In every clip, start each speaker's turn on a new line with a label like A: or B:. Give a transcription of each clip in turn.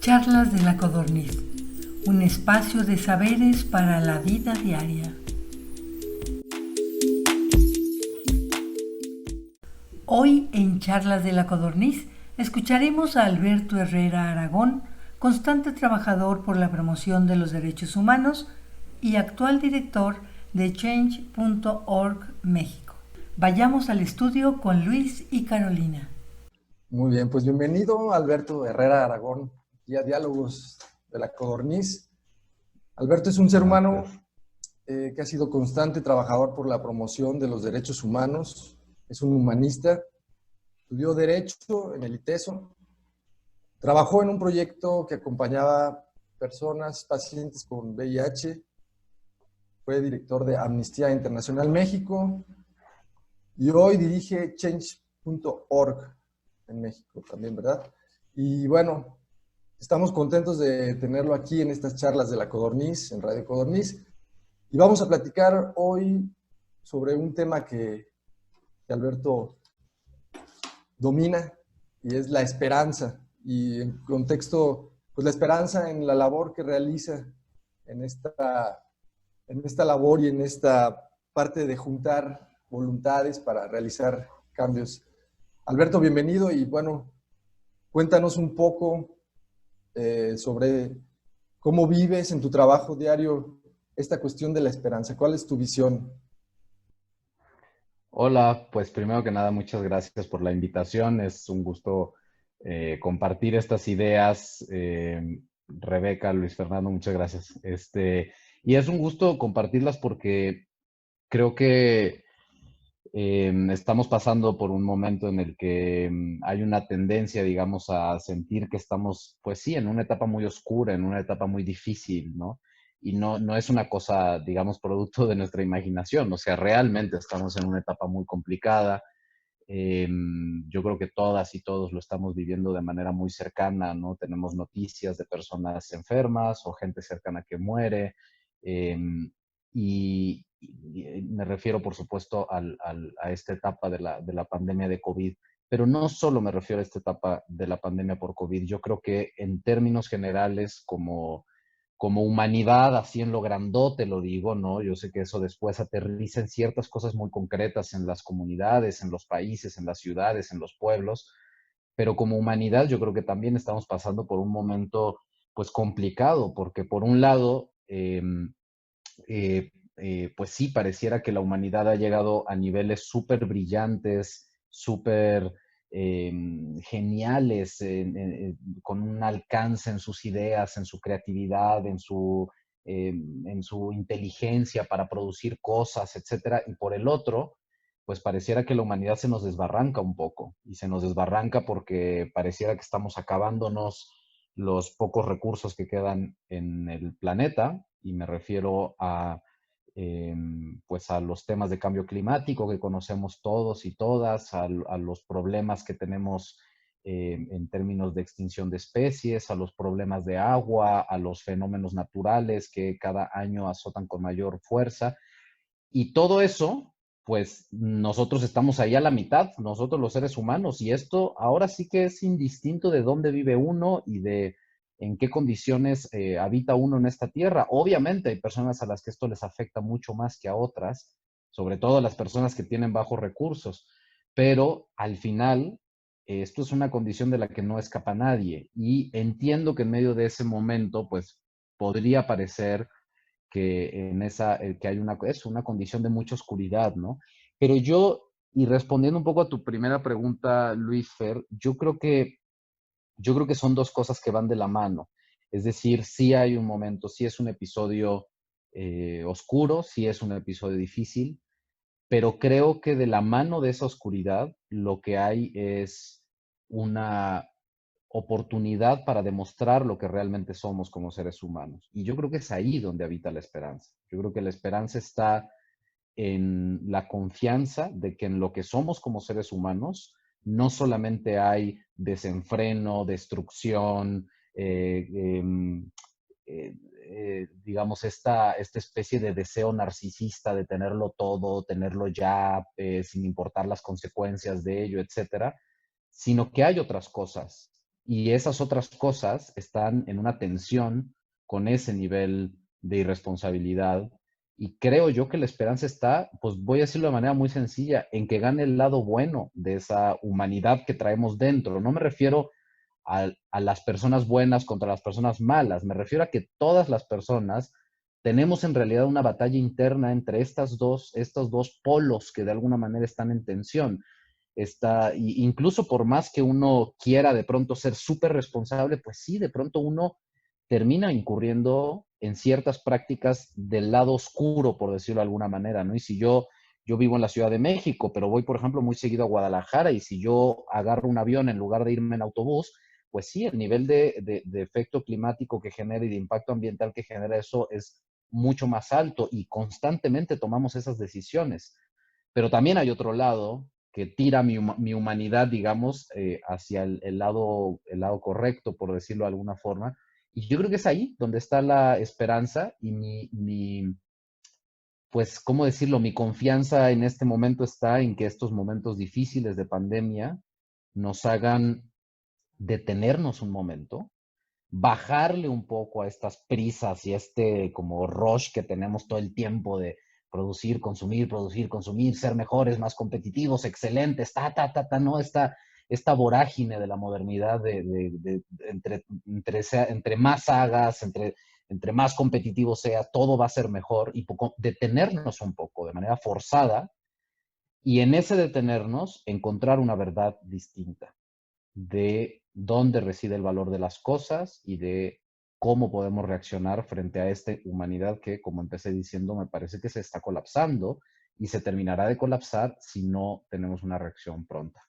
A: Charlas de la Codorniz, un espacio de saberes para la vida diaria. Hoy en Charlas de la Codorniz escucharemos a Alberto Herrera Aragón, constante trabajador por la promoción de los derechos humanos y actual director de Change.org México. Vayamos al estudio con Luis y Carolina.
B: Muy bien, pues bienvenido Alberto Herrera Aragón y a Diálogos de la Codorniz. Alberto es un ser humano que ha sido constante trabajador por la promoción de los derechos humanos, es un humanista, estudió Derecho en el ITESO, trabajó en un proyecto que acompañaba personas, pacientes con VIH, fue director de Amnistía Internacional México y hoy dirige Change.org en México también, ¿verdad? Y bueno, estamos contentos de tenerlo aquí en estas charlas de la Codorniz, en Radio Codorniz, y vamos a platicar hoy sobre un tema que Alberto domina, y es la esperanza, y en contexto, pues la esperanza en la labor que realiza en esta labor y en esta parte de juntar voluntades para realizar cambios. Alberto, bienvenido y bueno, cuéntanos un poco sobre cómo vives en tu trabajo diario esta cuestión de la esperanza. ¿Cuál es tu visión?
C: Hola, pues primero que nada, muchas gracias por la invitación. Es un gusto compartir estas ideas. Rebeca, Luis Fernando, muchas gracias. Y es un gusto compartirlas porque creo que estamos pasando por un momento en el que hay una tendencia, digamos, a sentir que estamos, pues sí, en una etapa muy oscura, en una etapa muy difícil, ¿no? Y no es una cosa, digamos, producto de nuestra imaginación, o sea, realmente estamos en una etapa muy complicada. Yo creo que todas y todos lo estamos viviendo de manera muy cercana, ¿no? Tenemos noticias de personas enfermas o gente cercana que muere. Y me refiero, por supuesto, a esta etapa de la pandemia de COVID, pero no solo me refiero a esta etapa de la pandemia por COVID. Yo creo que en términos generales, como humanidad, así en lo grandote lo digo, ¿no? Yo sé que eso después aterriza en ciertas cosas muy concretas en las comunidades, en los países, en las ciudades, en los pueblos, pero como humanidad yo creo que también estamos pasando por un momento pues complicado, porque por un lado, pues sí, pareciera que la humanidad ha llegado a niveles súper brillantes, súper geniales, con un alcance en sus ideas, en su creatividad, en su inteligencia para producir cosas, etcétera. Y por el otro, pues pareciera que la humanidad se nos desbarranca un poco, y se nos desbarranca porque pareciera que estamos acabándonos los pocos recursos que quedan en el planeta, y me refiero pues a los temas de cambio climático que conocemos todos y todas, a los problemas que tenemos en términos de extinción de especies, a los problemas de agua, a los fenómenos naturales que cada año azotan con mayor fuerza. Y todo eso, pues nosotros estamos ahí a la mitad, nosotros los seres humanos, y esto ahora sí que es indistinto de dónde vive uno y de en qué condiciones habita uno en esta tierra. Obviamente hay personas a las que esto les afecta mucho más que a otras, sobre todo a las personas que tienen bajos recursos, pero al final esto es una condición de la que no escapa nadie, y entiendo que en medio de ese momento, pues podría parecer que que hay una condición de mucha oscuridad, ¿no? Pero yo, y respondiendo un poco a tu primera pregunta, Luis Fer, yo creo que son dos cosas que van de la mano. Es decir, sí hay un momento, sí es un episodio oscuro, sí es un episodio difícil, pero creo que de la mano de esa oscuridad lo que hay es una oportunidad para demostrar lo que realmente somos como seres humanos. Y yo creo que es ahí donde habita la esperanza. Yo creo que la esperanza está en la confianza de que en lo que somos como seres humanos no solamente hay desenfreno, destrucción, eh, em, digamos, esta especie de deseo narcisista de tenerlo todo, tenerlo ya, sin importar las consecuencias de ello, etcétera, sino que hay otras cosas y esas otras cosas están en una tensión con ese nivel de irresponsabilidad. Y creo yo que la esperanza está, pues voy a decirlo de manera muy sencilla, en que gane el lado bueno de esa humanidad que traemos dentro. No me refiero a las personas buenas contra las personas malas, me refiero a que todas las personas tenemos en realidad una batalla interna entre estos dos polos que de alguna manera están en tensión. Incluso por más que uno quiera de pronto ser súper responsable, pues sí, de pronto uno termina incurriendo en ciertas prácticas del lado oscuro, por decirlo de alguna manera, ¿no? Y si yo vivo en la Ciudad de México, pero voy, por ejemplo, muy seguido a Guadalajara, y si yo agarro un avión en lugar de irme en autobús, pues sí, el nivel de efecto climático que genera y de impacto ambiental que genera eso es mucho más alto, y constantemente tomamos esas decisiones. Pero también hay otro lado que tira mi humanidad, digamos, hacia el lado correcto, por decirlo de alguna forma. Y yo creo que es ahí donde está la esperanza y pues, ¿cómo decirlo? Mi confianza en este momento está en que estos momentos difíciles de pandemia nos hagan detenernos un momento, bajarle un poco a estas prisas y este como rush que tenemos todo el tiempo de producir, consumir, ser mejores, más competitivos, excelentes, no, esta vorágine de la modernidad entre más hagas, entre más competitivo sea, todo va a ser mejor, y detenernos un poco de manera forzada, y en ese detenernos encontrar una verdad distinta de dónde reside el valor de las cosas y de cómo podemos reaccionar frente a esta humanidad que, como empecé diciendo, me parece que se está colapsando y se terminará de colapsar si no tenemos una reacción pronta.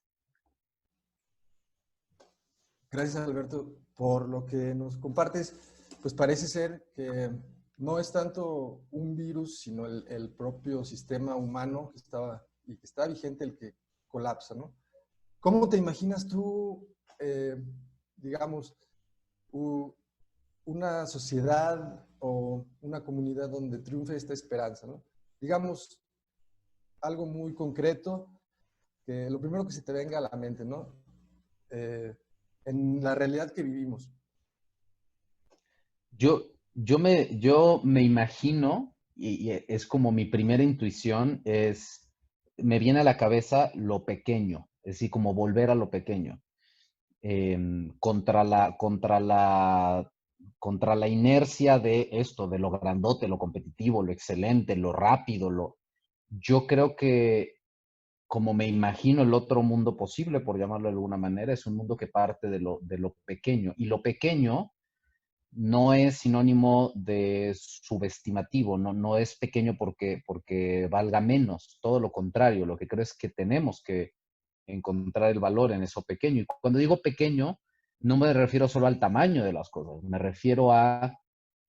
B: Gracias, Alberto, por lo que nos compartes. Pues parece ser que no es tanto un virus, sino el propio sistema humano que estaba y que está vigente el que colapsa, ¿no? ¿Cómo te imaginas tú, digamos, una sociedad o una comunidad donde triunfe esta esperanza, ¿no? Digamos, algo muy concreto, que lo primero que se te venga a la mente, ¿no? En la realidad que vivimos.
C: Yo me imagino, y es como mi primera intuición, me viene a la cabeza lo pequeño, es decir, como volver a lo pequeño. Contra la inercia de esto, de lo grandote, lo competitivo, lo excelente, lo rápido, yo creo que como me imagino el otro mundo posible, por llamarlo de alguna manera, es un mundo que parte de lo pequeño. Y lo pequeño no es sinónimo de subestimativo, no es pequeño porque valga menos, todo lo contrario, lo que creo es que tenemos que encontrar el valor en eso pequeño. Y cuando digo pequeño, no me refiero solo al tamaño de las cosas, me refiero a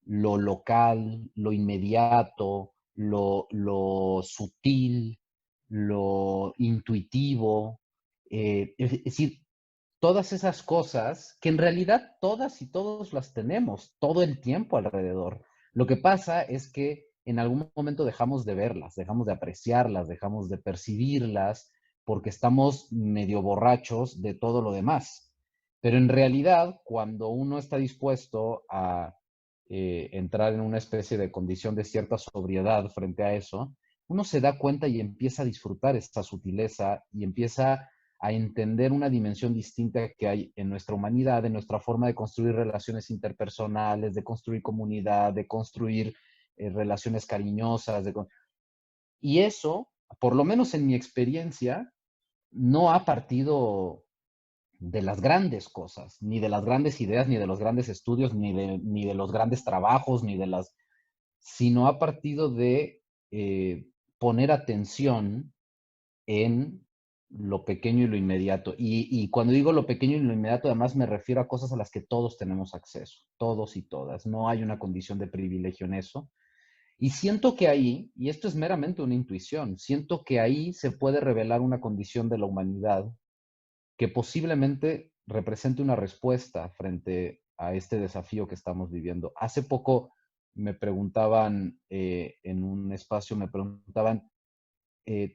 C: lo local, lo inmediato, lo sutil, lo intuitivo. Es decir, todas esas cosas que en realidad todas y todos las tenemos todo el tiempo alrededor. Lo que pasa es que en algún momento dejamos de verlas, dejamos de apreciarlas, dejamos de percibirlas porque estamos medio borrachos de todo lo demás. Pero en realidad, cuando uno está dispuesto a entrar en una especie de condición de cierta sobriedad frente a eso, uno se da cuenta y empieza a disfrutar esta sutileza y empieza a entender una dimensión distinta que hay en nuestra humanidad, en nuestra forma de construir relaciones interpersonales, de construir comunidad, de construir relaciones cariñosas. Y eso, por lo menos en mi experiencia, no ha partido de las grandes cosas, ni de las grandes ideas, ni de los grandes estudios, ni de los grandes trabajos, sino ha partido de poner atención en lo pequeño y lo inmediato. Y cuando digo lo pequeño y lo inmediato, además me refiero a cosas a las que todos tenemos acceso, todos y todas. No hay una condición de privilegio en eso. Y siento que ahí, y esto es meramente una intuición, siento que ahí se puede revelar una condición de la humanidad que posiblemente represente una respuesta frente a este desafío que estamos viviendo. Hace poco me preguntaban, en un espacio, me preguntaban,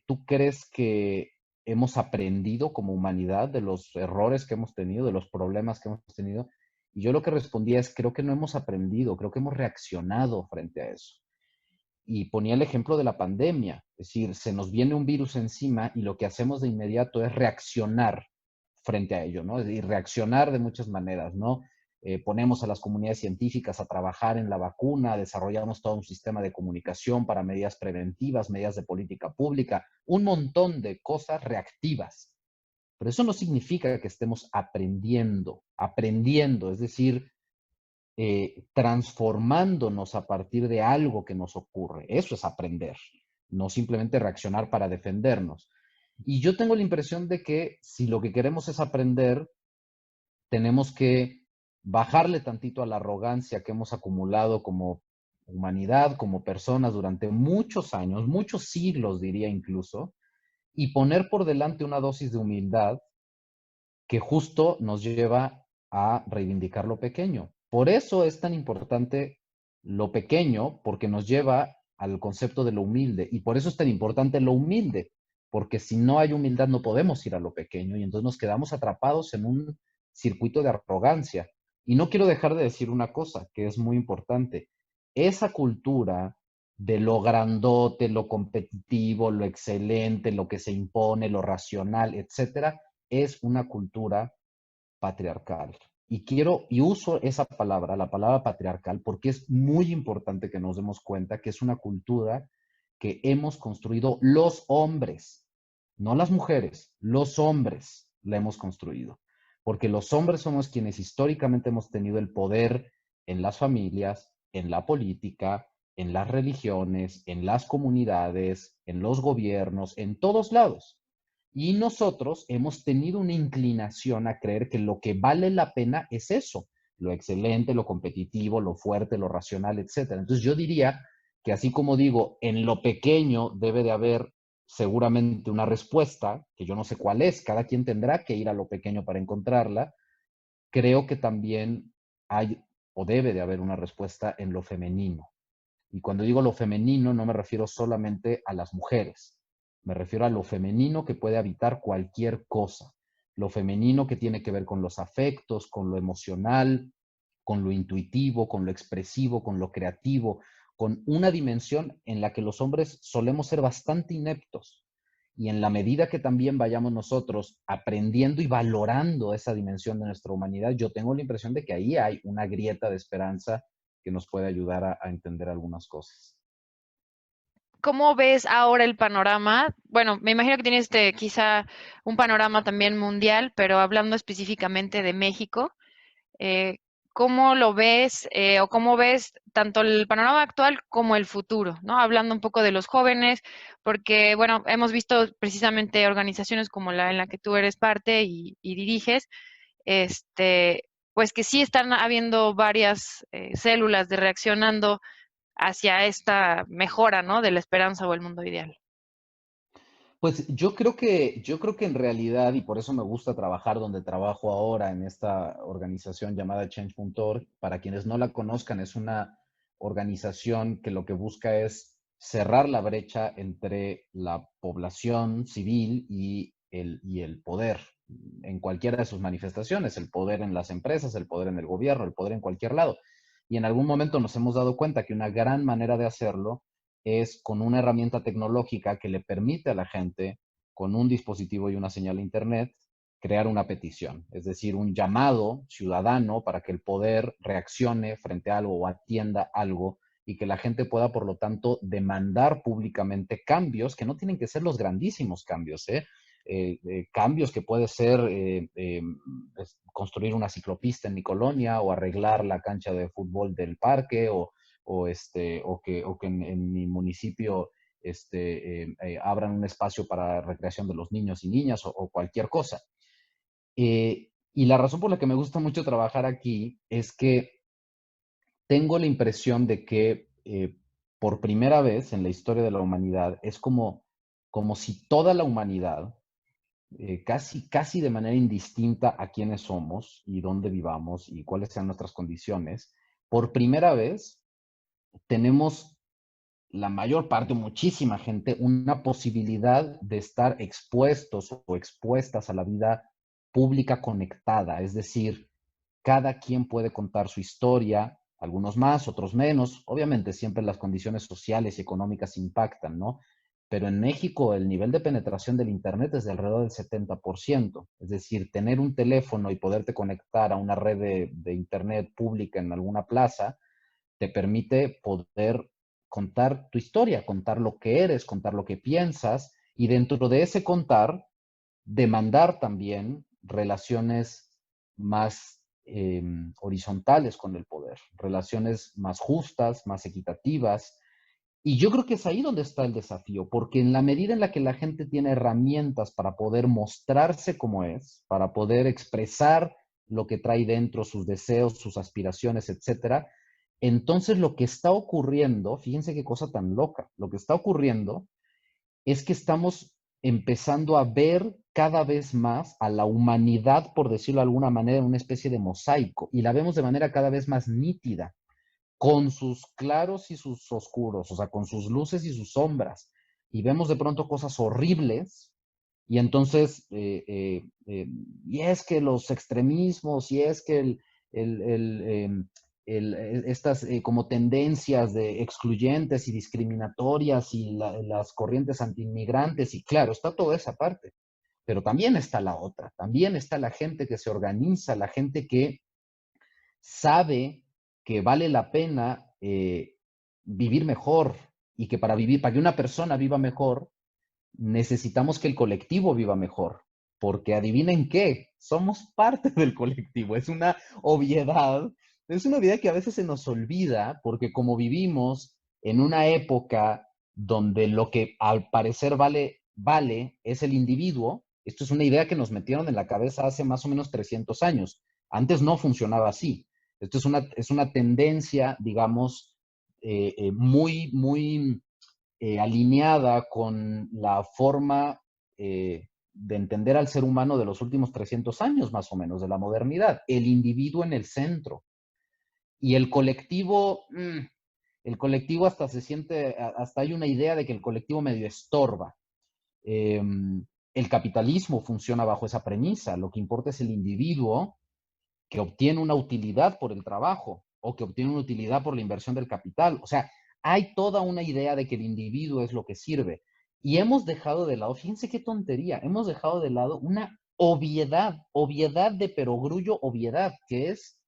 C: ¿tú crees que hemos aprendido como humanidad de los errores que hemos tenido, de los problemas que hemos tenido. Y yo lo que respondía es, creo que no hemos aprendido, creo que hemos reaccionado frente a eso. Y ponía el ejemplo de la pandemia, es decir, se nos viene un virus encima y lo que hacemos de inmediato es reaccionar frente a ello, ¿no? Y reaccionar de muchas maneras, ¿no? Ponemos a las comunidades científicas a trabajar en la vacuna, desarrollamos todo un sistema de comunicación para medidas preventivas, medidas de política pública, un montón de cosas reactivas. Pero eso no significa que estemos aprendiendo, es decir, transformándonos a partir de algo que nos ocurre. Eso es aprender, no simplemente reaccionar para defendernos. Y yo tengo la impresión de que si lo que queremos es aprender, tenemos que bajarle tantito a la arrogancia que hemos acumulado como humanidad, como personas durante muchos años, muchos siglos diría incluso, y poner por delante una dosis de humildad que justo nos lleva a reivindicar lo pequeño. Por eso es tan importante lo pequeño, porque nos lleva al concepto de lo humilde. Y por eso es tan importante lo humilde, porque si no hay humildad no podemos ir a lo pequeño y entonces nos quedamos atrapados en un circuito de arrogancia. Y no quiero dejar de decir una cosa que es muy importante. Esa cultura de lo grandote, lo competitivo, lo excelente, lo que se impone, lo racional, etcétera, es una cultura patriarcal. Y uso esa palabra, la palabra patriarcal, porque es muy importante que nos demos cuenta que es una cultura que hemos construido los hombres, no las mujeres, los hombres la hemos construido. Porque los hombres somos quienes históricamente hemos tenido el poder en las familias, en la política, en las religiones, en las comunidades, en los gobiernos, en todos lados. Y nosotros hemos tenido una inclinación a creer que lo que vale la pena es eso, lo excelente, lo competitivo, lo fuerte, lo racional, etcétera. Entonces yo diría que así como digo, en lo pequeño debe de haber seguramente una respuesta, que yo no sé cuál es, cada quien tendrá que ir a lo pequeño para encontrarla, creo que también hay o debe de haber una respuesta en lo femenino. Y cuando digo lo femenino, no me refiero solamente a las mujeres. Me refiero a lo femenino que puede habitar cualquier cosa. Lo femenino que tiene que ver con los afectos, con lo emocional, con lo intuitivo, con lo expresivo, con lo creativo, con una dimensión en la que los hombres solemos ser bastante ineptos. Y en la medida que también vayamos nosotros aprendiendo y valorando esa dimensión de nuestra humanidad, yo tengo la impresión de que ahí hay una grieta de esperanza que nos puede ayudar a entender algunas cosas.
D: ¿Cómo ves ahora el panorama? Bueno, me imagino que tienes quizá un panorama también mundial, pero hablando específicamente de México, eh, ¿cómo lo ves o cómo ves tanto el panorama actual como el futuro, ¿no? Hablando un poco de los jóvenes, porque, bueno, hemos visto precisamente organizaciones como la en la que tú eres parte y diriges, pues que sí están habiendo varias células de reaccionando hacia esta mejora, ¿no? De la esperanza o el mundo ideal.
C: Pues yo creo que en realidad, y por eso me gusta trabajar donde trabajo ahora en esta organización llamada Change.org, para quienes no la conozcan, es una organización que lo que busca es cerrar la brecha entre la población civil y el poder en cualquiera de sus manifestaciones, el poder en las empresas, el poder en el gobierno, el poder en cualquier lado. Y en algún momento nos hemos dado cuenta que una gran manera de hacerlo es con una herramienta tecnológica que le permite a la gente, con un dispositivo y una señal de Internet, crear una petición, es decir, un llamado ciudadano para que el poder reaccione frente a algo o atienda algo y que la gente pueda, por lo tanto, demandar públicamente cambios que no tienen que ser los grandísimos cambios, cambios que puede ser construir una ciclopista en mi colonia o arreglar la cancha de fútbol del parque o que en mi municipio abran un espacio para recreación de los niños y niñas o cualquier cosa. Y la razón por la que me gusta mucho trabajar aquí es que tengo la impresión de que por primera vez en la historia de la humanidad es como si toda la humanidad, casi de manera indistinta a quiénes somos y dónde vivamos y cuáles sean nuestras condiciones, por primera vez tenemos la mayor parte, muchísima gente, una posibilidad de estar expuestos o expuestas a la vida pública conectada. Es decir, cada quien puede contar su historia, algunos más, otros menos. Obviamente siempre las condiciones sociales y económicas impactan, ¿no? Pero en México el nivel de penetración del Internet es de alrededor del 70%. Es decir, tener un teléfono y poderte conectar a una red de Internet pública en alguna plaza te permite poder contar tu historia, contar lo que eres, contar lo que piensas y dentro de ese contar, demandar también relaciones más horizontales con el poder, relaciones más justas, más equitativas. Y yo creo que es ahí donde está el desafío, porque en la medida en la que la gente tiene herramientas para poder mostrarse como es, para poder expresar lo que trae dentro, sus deseos, sus aspiraciones, etcétera, entonces lo que está ocurriendo, fíjense qué cosa tan loca, lo que está ocurriendo es que estamos empezando a ver cada vez más a la humanidad, por decirlo de alguna manera, en una especie de mosaico, y la vemos de manera cada vez más nítida, con sus claros y sus oscuros, o sea, con sus luces y sus sombras, y vemos de pronto cosas horribles, y entonces, y es que los extremismos, y es que estas como tendencias de excluyentes y discriminatorias y las corrientes antiinmigrantes, y claro, está toda esa parte, pero también está la otra, también está la gente que se organiza, la gente que sabe que vale la pena vivir mejor y que para que una persona viva mejor, necesitamos que el colectivo viva mejor, porque adivinen qué, somos parte del colectivo, es una obviedad que a veces se nos olvida, porque como vivimos en una época donde lo que al parecer vale es el individuo, esto es una idea que nos metieron en la cabeza hace más o menos 300 años, antes no funcionaba así, esto es una tendencia, digamos, muy alineada con la forma de entender al ser humano de los últimos 300 años, más o menos, de la modernidad. El individuo en el centro. Y el colectivo hasta se siente, hasta hay una idea de que el colectivo medio estorba. Eh, el capitalismo funciona bajo esa premisa. Lo que importa es el individuo que obtiene una utilidad por el trabajo o que obtiene una utilidad por la inversión del capital. O sea, hay toda una idea de que el individuo es lo que sirve. Y hemos dejado de lado, fíjense qué tontería, hemos dejado de lado una obviedad de perogrullo, obviedad, que es,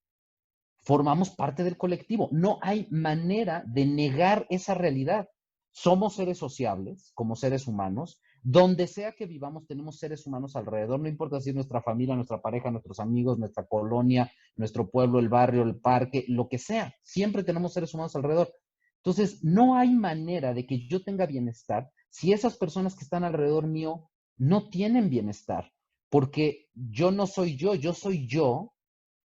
C: formamos parte del colectivo. No hay manera de negar esa realidad. Somos seres sociables, como seres humanos. Donde sea que vivamos, tenemos seres humanos alrededor. No importa si es nuestra familia, nuestra pareja, nuestros amigos, nuestra colonia, nuestro pueblo, el barrio, el parque, lo que sea. Siempre tenemos seres humanos alrededor. Entonces, no hay manera de que yo tenga bienestar si esas personas que están alrededor mío no tienen bienestar. Porque yo no soy yo soy yo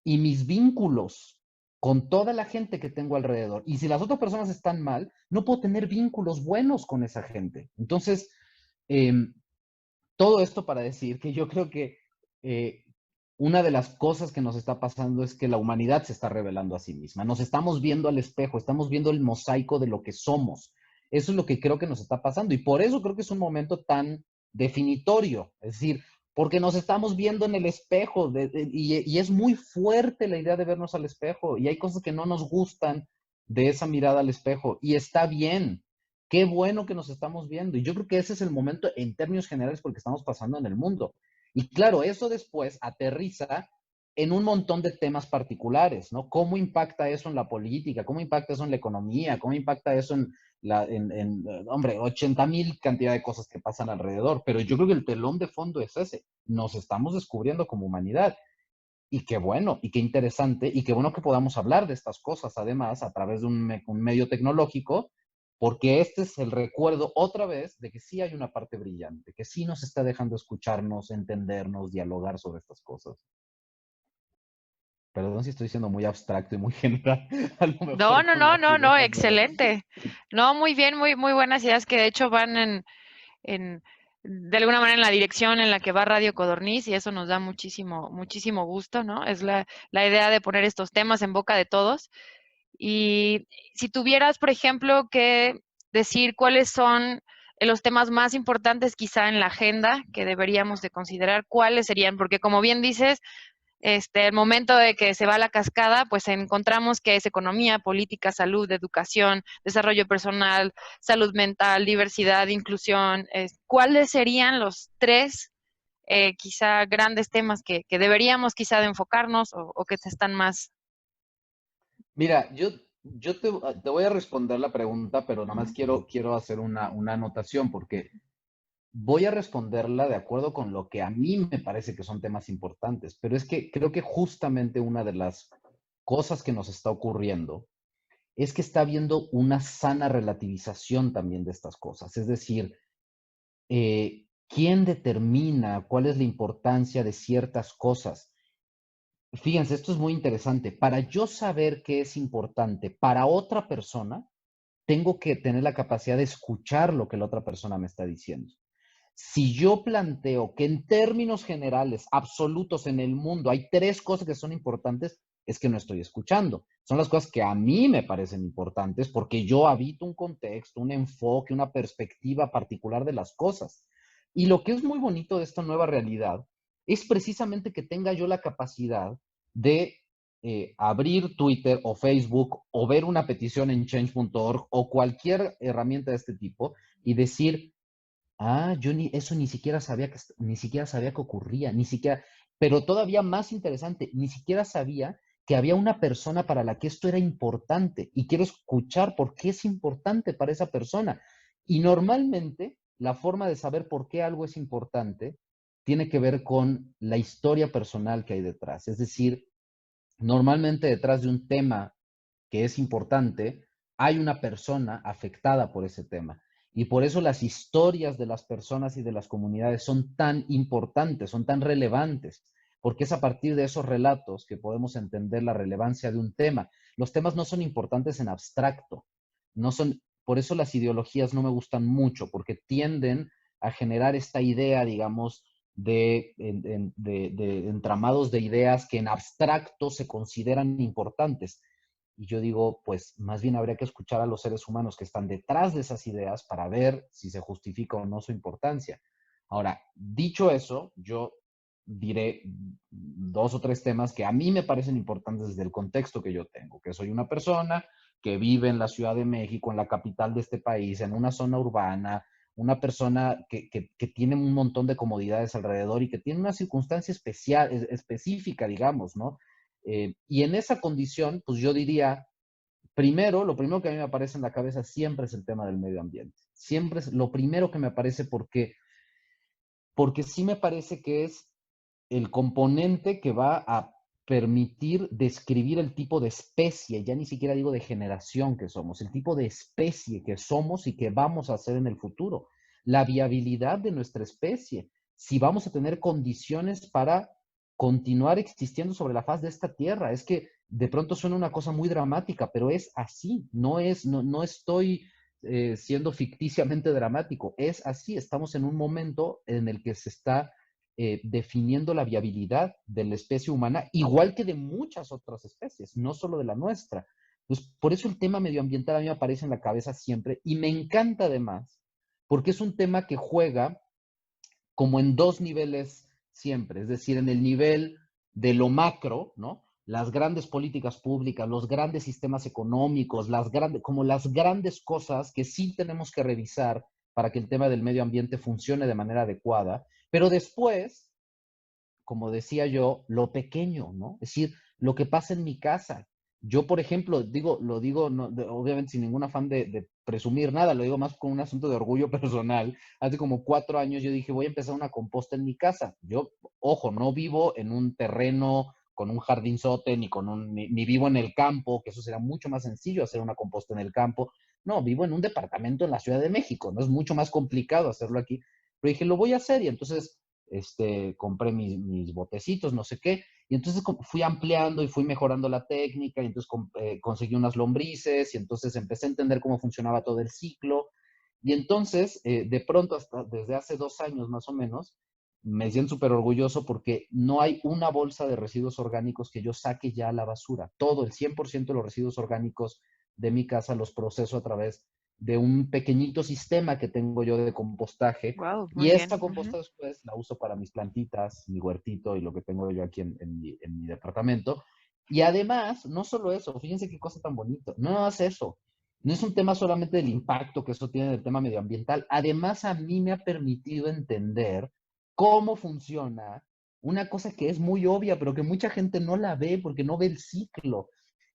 C: y mis vínculos con toda la gente que tengo alrededor. Y si las otras personas están mal, no puedo tener vínculos buenos con esa gente. Entonces, eh, todo esto para decir que yo creo que una de las cosas que nos está pasando es que la humanidad se está revelando a sí misma. Nos estamos viendo al espejo, estamos viendo el mosaico de lo que somos. Eso es lo que creo que nos está pasando. Y por eso creo que es un momento tan definitorio. Es decir, porque nos estamos viendo en el espejo y es muy fuerte la idea de vernos al espejo. Y hay cosas que no nos gustan de esa mirada al espejo. Y está bien. Qué bueno que nos estamos viendo. Y yo creo que ese es el momento en términos generales porque estamos pasando en el mundo. Y claro, eso después aterriza en un montón de temas particulares, ¿no? ¿Cómo impacta eso en la política? ¿Cómo impacta eso en la economía? ¿Cómo impacta eso hombre, 80,000 cantidad de cosas que pasan alrededor? Pero yo creo que el telón de fondo es ese. Nos estamos descubriendo como humanidad. Y qué bueno, y qué interesante, y qué bueno que podamos hablar de estas cosas, además, a través de un medio tecnológico, porque este es el recuerdo otra vez de que sí hay una parte brillante, que sí nos está dejando escucharnos, entendernos, dialogar sobre estas cosas. Perdón si estoy siendo muy abstracto y muy general. A lo mejor con las ideas de
D: excelente. No, muy bien, muy buenas ideas que de hecho van de alguna manera en la dirección en la que va Radio Codorniz y eso nos da muchísimo gusto, ¿no? Es la idea de poner estos temas en boca de todos. Y si tuvieras, por ejemplo, que decir cuáles son los temas más importantes quizá en la agenda que deberíamos de considerar, cuáles serían, porque como bien dices, el momento de que se va la cascada, pues encontramos que es economía, política, salud, educación, desarrollo personal, salud mental, diversidad, inclusión. ¿Cuáles serían los tres quizá grandes temas que deberíamos quizá de enfocarnos o que están más?
C: Mira, yo te voy a responder la pregunta, pero nada más quiero hacer una anotación porque voy a responderla de acuerdo con lo que a mí me parece que son temas importantes, pero es que creo que justamente una de las cosas que nos está ocurriendo es que está habiendo una sana relativización también de estas cosas. Es decir, ¿quién determina cuál es la importancia de ciertas cosas? Fíjense, esto es muy interesante. Para yo saber qué es importante para otra persona, tengo que tener la capacidad de escuchar lo que la otra persona me está diciendo. Si yo planteo que en términos generales, absolutos en el mundo, hay tres cosas que son importantes, es que no estoy escuchando. Son las cosas que a mí me parecen importantes porque yo habito un contexto, un enfoque, una perspectiva particular de las cosas. Y lo que es muy bonito de esta nueva realidad es precisamente que tenga yo la capacidad de abrir Twitter o Facebook o ver una petición en change.org o cualquier herramienta de este tipo y decir, ah, eso ni siquiera sabía que ocurría, ni siquiera, pero todavía más interesante, ni siquiera sabía que había una persona para la que esto era importante y quiero escuchar por qué es importante para esa persona. Y normalmente la forma de saber por qué algo es importante tiene que ver con la historia personal que hay detrás. Es decir, normalmente detrás de un tema que es importante, hay una persona afectada por ese tema. Y por eso las historias de las personas y de las comunidades son tan importantes, son tan relevantes, porque es a partir de esos relatos que podemos entender la relevancia de un tema. Los temas no son importantes en abstracto, no son, por eso las ideologías no me gustan mucho, porque tienden a generar esta idea, digamos, de entramados de ideas que en abstracto se consideran importantes. Y yo digo, pues más bien habría que escuchar a los seres humanos que están detrás de esas ideas para ver si se justifica o no su importancia. Ahora, dicho eso, yo diré dos o tres temas que a mí me parecen importantes desde el contexto que yo tengo, que soy una persona que vive en la Ciudad de México, en la capital de este país, en una zona urbana, una persona que tiene un montón de comodidades alrededor y que tiene una circunstancia específica, digamos, ¿no? Y en esa condición, pues yo diría, primero, lo primero que a mí me aparece en la cabeza siempre es el tema del medio ambiente. Siempre es lo primero que me aparece porque sí me parece que es el componente que va a permitir describir el tipo de especie, ya ni siquiera digo de generación que somos, el tipo de especie que somos y que vamos a ser en el futuro, la viabilidad de nuestra especie, si vamos a tener condiciones para continuar existiendo sobre la faz de esta tierra. Es que de pronto suena una cosa muy dramática, pero es así, no estoy siendo ficticiamente dramático, es así, estamos en un momento en el que se está definiendo la viabilidad de la especie humana, igual que de muchas otras especies, no solo de la nuestra. Pues por eso el tema medioambiental a mí me aparece en la cabeza siempre y me encanta además, porque es un tema que juega como en dos niveles siempre, es decir, en el nivel de lo macro, ¿no? Las grandes políticas públicas, los grandes sistemas económicos, como las grandes cosas que sí tenemos que revisar para que el tema del medio ambiente funcione de manera adecuada, pero después, como decía yo, lo pequeño, ¿no? Es decir, lo que pasa en mi casa. Yo, por ejemplo, lo digo no, obviamente sin ningún afán de presumir nada, lo digo más con un asunto de orgullo personal. Hace como 4 años yo dije, voy a empezar una composta en mi casa. Yo, ojo, no vivo en un terreno con un jardinzote, ni vivo en el campo, que eso será mucho más sencillo hacer una composta en el campo. No, vivo en un departamento en la Ciudad de México, no es mucho más complicado hacerlo aquí. Pero dije, lo voy a hacer y entonces compré mis botecitos, no sé qué, y entonces fui ampliando y fui mejorando la técnica, y entonces conseguí unas lombrices, y entonces empecé a entender cómo funcionaba todo el ciclo, y entonces, de pronto, hasta desde hace 2 años más o menos, me siento súper orgulloso porque no hay una bolsa de residuos orgánicos que yo saque ya a la basura. Todo, el 100% de los residuos orgánicos de mi casa los proceso a través de un pequeñito sistema que tengo yo de compostaje.
D: Wow,
C: Y
D: muy bien.
C: esta composta después la uso para mis plantitas, mi huertito y lo que tengo yo aquí en mi departamento. Y además, no solo eso, fíjense qué cosa tan bonita, no es eso. No es un tema solamente del impacto que eso tiene en el tema medioambiental. Además, a mí me ha permitido entender cómo funciona una cosa que es muy obvia, pero que mucha gente no la ve porque no ve el ciclo,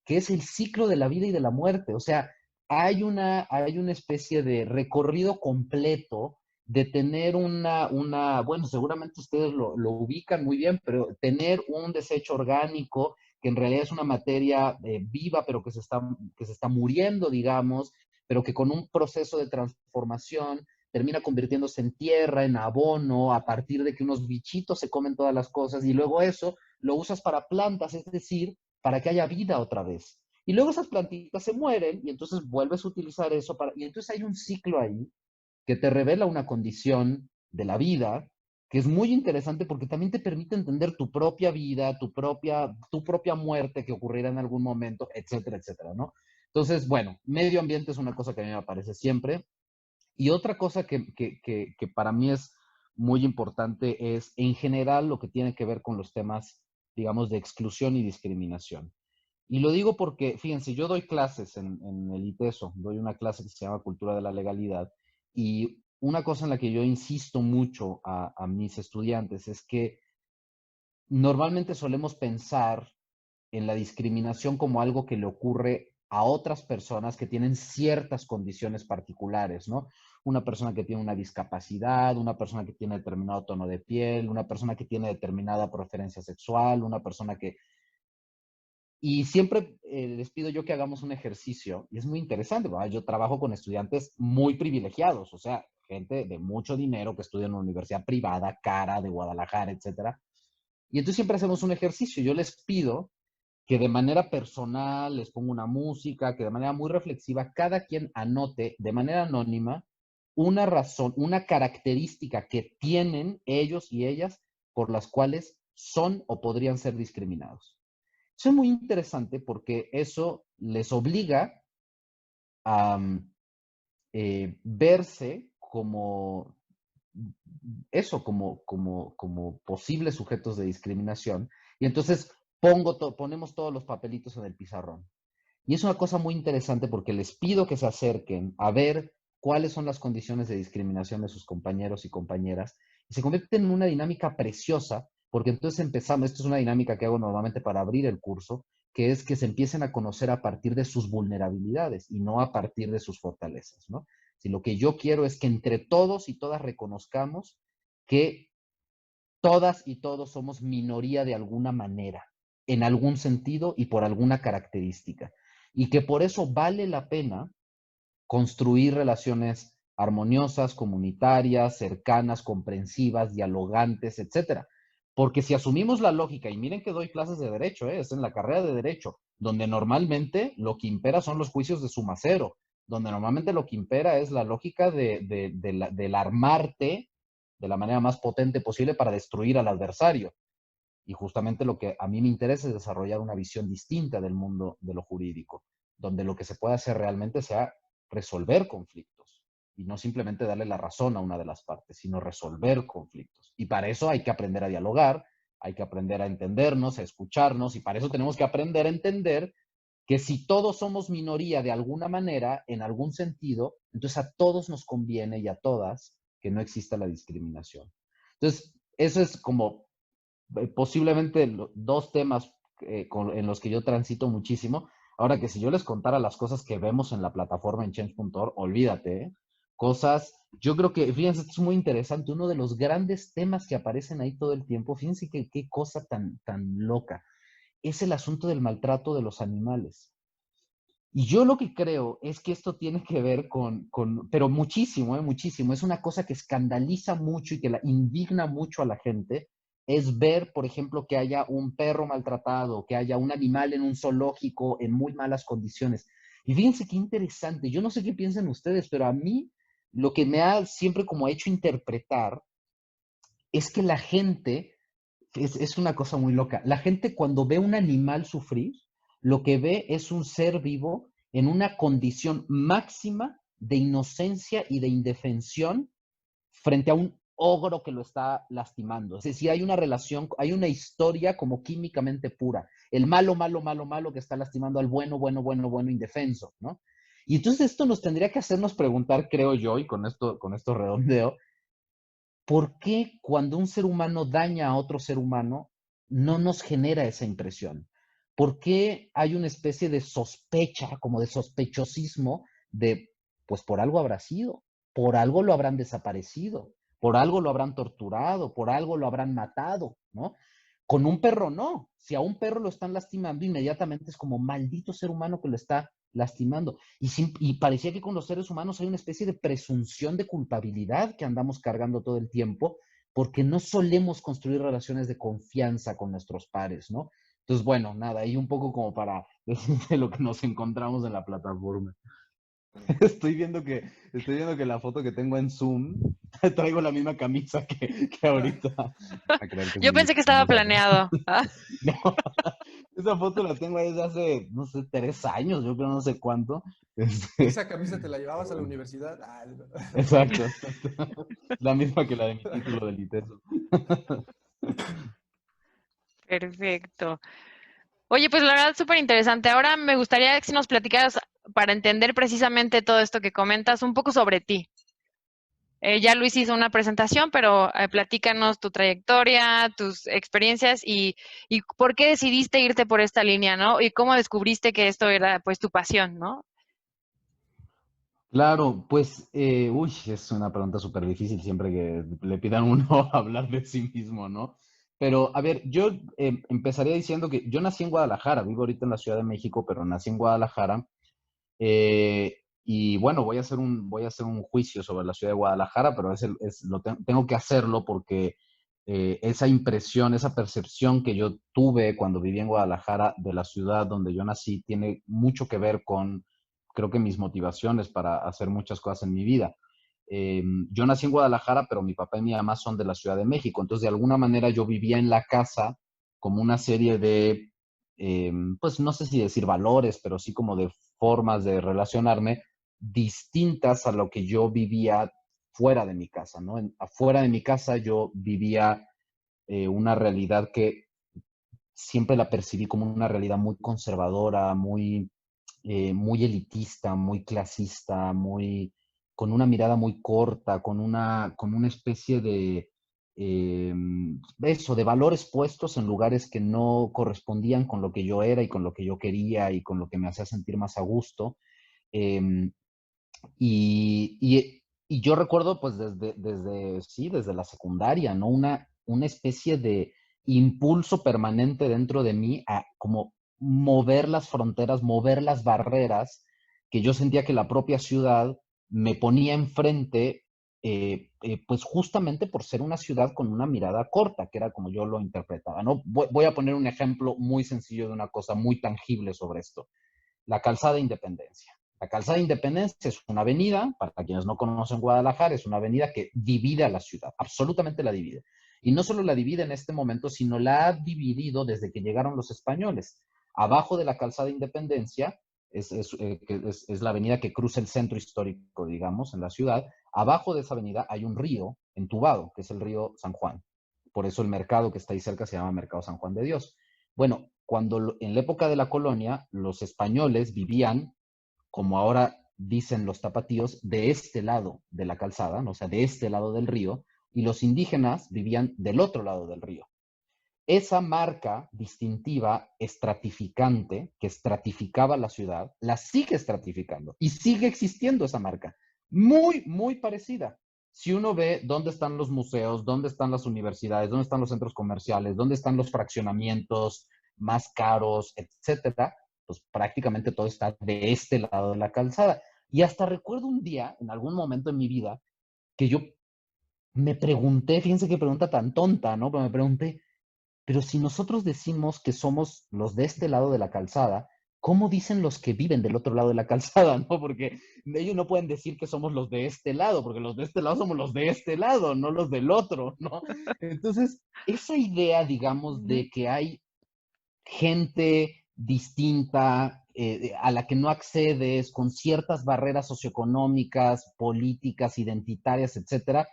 C: que es el ciclo de la vida y de la muerte. O sea, hay una especie de recorrido completo de tener bueno, seguramente ustedes lo ubican muy bien, pero tener un desecho orgánico que en realidad es una materia viva, pero que se está muriendo, digamos, pero que con un proceso de transformación termina convirtiéndose en tierra, en abono, a partir de que unos bichitos se comen todas las cosas, y luego eso lo usas para plantas, es decir, para que haya vida otra vez. Y luego esas plantitas se mueren y entonces vuelves a utilizar eso y entonces hay un ciclo ahí que te revela una condición de la vida que es muy interesante porque también te permite entender tu propia vida, tu propia muerte que ocurrirá en algún momento, etcétera, etcétera, ¿no? Entonces, bueno, medio ambiente es una cosa que a mí me aparece siempre. Y otra cosa que para mí es muy importante es, en general, lo que tiene que ver con los temas, digamos, de exclusión y discriminación. Y lo digo porque, fíjense, yo doy clases en el ITESO, doy una clase que se llama Cultura de la Legalidad, y una cosa en la que yo insisto mucho a mis estudiantes es que normalmente solemos pensar en la discriminación como algo que le ocurre a otras personas que tienen ciertas condiciones particulares, ¿no? Una persona que tiene una discapacidad, una persona que tiene determinado tono de piel, una persona que tiene determinada preferencia sexual, una persona que... Y siempre les pido yo que hagamos un ejercicio, y es muy interesante, ¿verdad? Yo trabajo con estudiantes muy privilegiados, o sea, gente de mucho dinero que estudia en una universidad privada, cara, de Guadalajara, etcétera. Y entonces siempre hacemos un ejercicio. Yo les pido que de manera personal les ponga una música, que de manera muy reflexiva cada quien anote de manera anónima una razón, una característica que tienen ellos y ellas por las cuales son o podrían ser discriminados. Eso es muy interesante porque eso les obliga a verse como eso, como posibles sujetos de discriminación. Y entonces ponemos todos los papelitos en el pizarrón. Y es una cosa muy interesante porque les pido que se acerquen a ver cuáles son las condiciones de discriminación de sus compañeros y compañeras. Y se convierte en una dinámica preciosa porque entonces empezamos, esto es una dinámica que hago normalmente para abrir el curso, que es que se empiecen a conocer a partir de sus vulnerabilidades y no a partir de sus fortalezas, ¿no? Si lo que yo quiero es que entre todos y todas reconozcamos que todas y todos somos minoría de alguna manera, en algún sentido y por alguna característica. Y que por eso vale la pena construir relaciones armoniosas, comunitarias, cercanas, comprensivas, dialogantes, etcétera. Porque si asumimos la lógica, y miren que doy clases de derecho, es en la carrera de derecho, donde normalmente lo que impera son los juicios de suma cero, donde normalmente lo que impera es la lógica del armarte de la manera más potente posible para destruir al adversario. Y justamente lo que a mí me interesa es desarrollar una visión distinta del mundo de lo jurídico, donde lo que se puede hacer realmente sea resolver conflictos y no simplemente darle la razón a una de las partes, sino resolver conflictos. Y para eso hay que aprender a dialogar, hay que aprender a entendernos, a escucharnos, y para eso tenemos que aprender a entender que si todos somos minoría de alguna manera, en algún sentido, entonces a todos nos conviene y a todas que no exista la discriminación. Entonces, eso es como posiblemente dos temas en los que yo transito muchísimo. Ahora que si yo les contara las cosas que vemos en la plataforma en change.org, olvídate, ¿eh? Cosas, yo creo que, fíjense, esto es muy interesante, uno de los grandes temas que aparecen ahí todo el tiempo, fíjense qué cosa tan loca, es el asunto del maltrato de los animales. Y yo lo que creo es que esto tiene que ver pero muchísimo, muchísimo, es una cosa que escandaliza mucho y que la indigna mucho a la gente, es ver, por ejemplo, que haya un perro maltratado, que haya un animal en un zoológico en muy malas condiciones. Y fíjense qué interesante, yo no sé qué piensan ustedes, pero a mí lo que me ha siempre como hecho interpretar es que la gente, es una cosa muy loca, la gente cuando ve un animal sufrir, lo que ve es un ser vivo en una condición máxima de inocencia y de indefensión frente a un ogro que lo está lastimando. Es decir, hay una relación, hay una historia como químicamente pura. El malo, malo, malo, malo que está lastimando al bueno, bueno, bueno, bueno, indefenso, ¿no? Y entonces esto nos tendría que hacernos preguntar, creo yo, y con esto redondeo, ¿por qué cuando un ser humano daña a otro ser humano no nos genera esa impresión? ¿Por qué hay una especie de sospecha, como de sospechosismo de, pues por algo habrá sido, por algo lo habrán desaparecido, por algo lo habrán torturado, por algo lo habrán matado, ¿no? Con un perro no. Si a un perro lo están lastimando, inmediatamente es como maldito ser humano que lo está lastimando. Y parecía que con los seres humanos hay una especie de presunción de culpabilidad que andamos cargando todo el tiempo, porque no solemos construir relaciones de confianza con nuestros pares, ¿no? Entonces, bueno, nada, ahí un poco como para decirte lo que nos encontramos en la plataforma. Estoy viendo que la foto que tengo en Zoom, traigo la misma camisa que ahorita. A creer que es
D: Yo
C: mi
D: pensé que estaba
C: camisa.
D: planeado.
C: No, esa foto la tengo ahí desde hace, no sé, 3 años, yo creo, no sé cuánto.
B: ¿Esa camisa te la llevabas a la universidad? Ah, no.
C: Exacto. La misma que la de mi título del ITESO.
D: Perfecto. Oye, pues la verdad súper interesante. Ahora me gustaría que si nos platicaras para entender precisamente todo esto que comentas, un poco sobre ti. Ya Luis hizo una presentación, pero platícanos tu trayectoria, tus experiencias y por qué decidiste irte por esta línea, ¿no? Y cómo descubriste que esto era pues tu pasión, ¿no?
C: Claro, pues, es una pregunta súper difícil siempre que le pidan a uno hablar de sí mismo, ¿no? Pero, a ver, yo empezaría diciendo que yo nací en Guadalajara, vivo ahorita en la Ciudad de México, pero nací en Guadalajara. Y bueno, voy a hacer un juicio sobre la ciudad de Guadalajara, pero tengo que hacerlo porque esa impresión, esa percepción que yo tuve cuando viví en Guadalajara de la ciudad donde yo nací tiene mucho que ver con, creo que mis motivaciones para hacer muchas cosas en mi vida. Yo nací en Guadalajara, pero mi papá y mi mamá son de la Ciudad de México, entonces de alguna manera yo vivía en la casa como una serie de, pues no sé si decir valores, pero sí como de formas de relacionarme distintas a lo que yo vivía fuera de mi casa, ¿no? Afuera de mi casa yo vivía una realidad que siempre la percibí como una realidad muy conservadora, muy elitista, muy clasista, con una mirada muy corta, con una especie de, de valores puestos en lugares que no correspondían con lo que yo era y con lo que yo quería y con lo que me hacía sentir más a gusto. Em, y yo recuerdo, pues, desde la secundaria, ¿no? Una especie de impulso permanente dentro de mí a como mover las fronteras, mover las barreras que yo sentía que la propia ciudad me ponía enfrente, pues justamente por ser una ciudad con una mirada corta, que era como yo lo interpretaba, ¿no? Voy a poner un ejemplo muy sencillo de una cosa muy tangible sobre esto. La Calzada Independencia. La Calzada Independencia es una avenida, para quienes no conocen Guadalajara, es una avenida que divide a la ciudad, absolutamente la divide. Y no solo la divide en este momento, sino la ha dividido desde que llegaron los españoles. Abajo de la Calzada Independencia es la avenida que cruza el centro histórico, digamos, en la ciudad. Abajo de esa avenida hay un río entubado, que es el río San Juan. Por eso el mercado que está ahí cerca se llama Mercado San Juan de Dios. Bueno, cuando en la época de la colonia, los españoles vivían, como ahora dicen los tapatíos, de este lado de la calzada, ¿no? O sea, de este lado del río, y los indígenas vivían del otro lado del río. Esa marca distintiva estratificante que estratificaba la ciudad, la sigue estratificando y sigue existiendo esa marca. Muy, muy parecida. Si uno ve dónde están los museos, dónde están las universidades, dónde están los centros comerciales, dónde están los fraccionamientos más caros, etcétera, pues prácticamente todo está de este lado de la calzada. Y hasta recuerdo un día, en algún momento en mi vida, que yo me pregunté, fíjense qué pregunta tan tonta, ¿no? Pero me pregunté, pero si nosotros decimos que somos los de este lado de la calzada, ¿cómo dicen los que viven del otro lado de la calzada? ¿No? Porque ellos no pueden decir que somos los de este lado, porque los de este lado somos los de este lado, no los del otro, ¿no? Entonces, esa idea, digamos, de que hay gente distinta, a la que no accedes, con ciertas barreras socioeconómicas, políticas, identitarias, etcétera.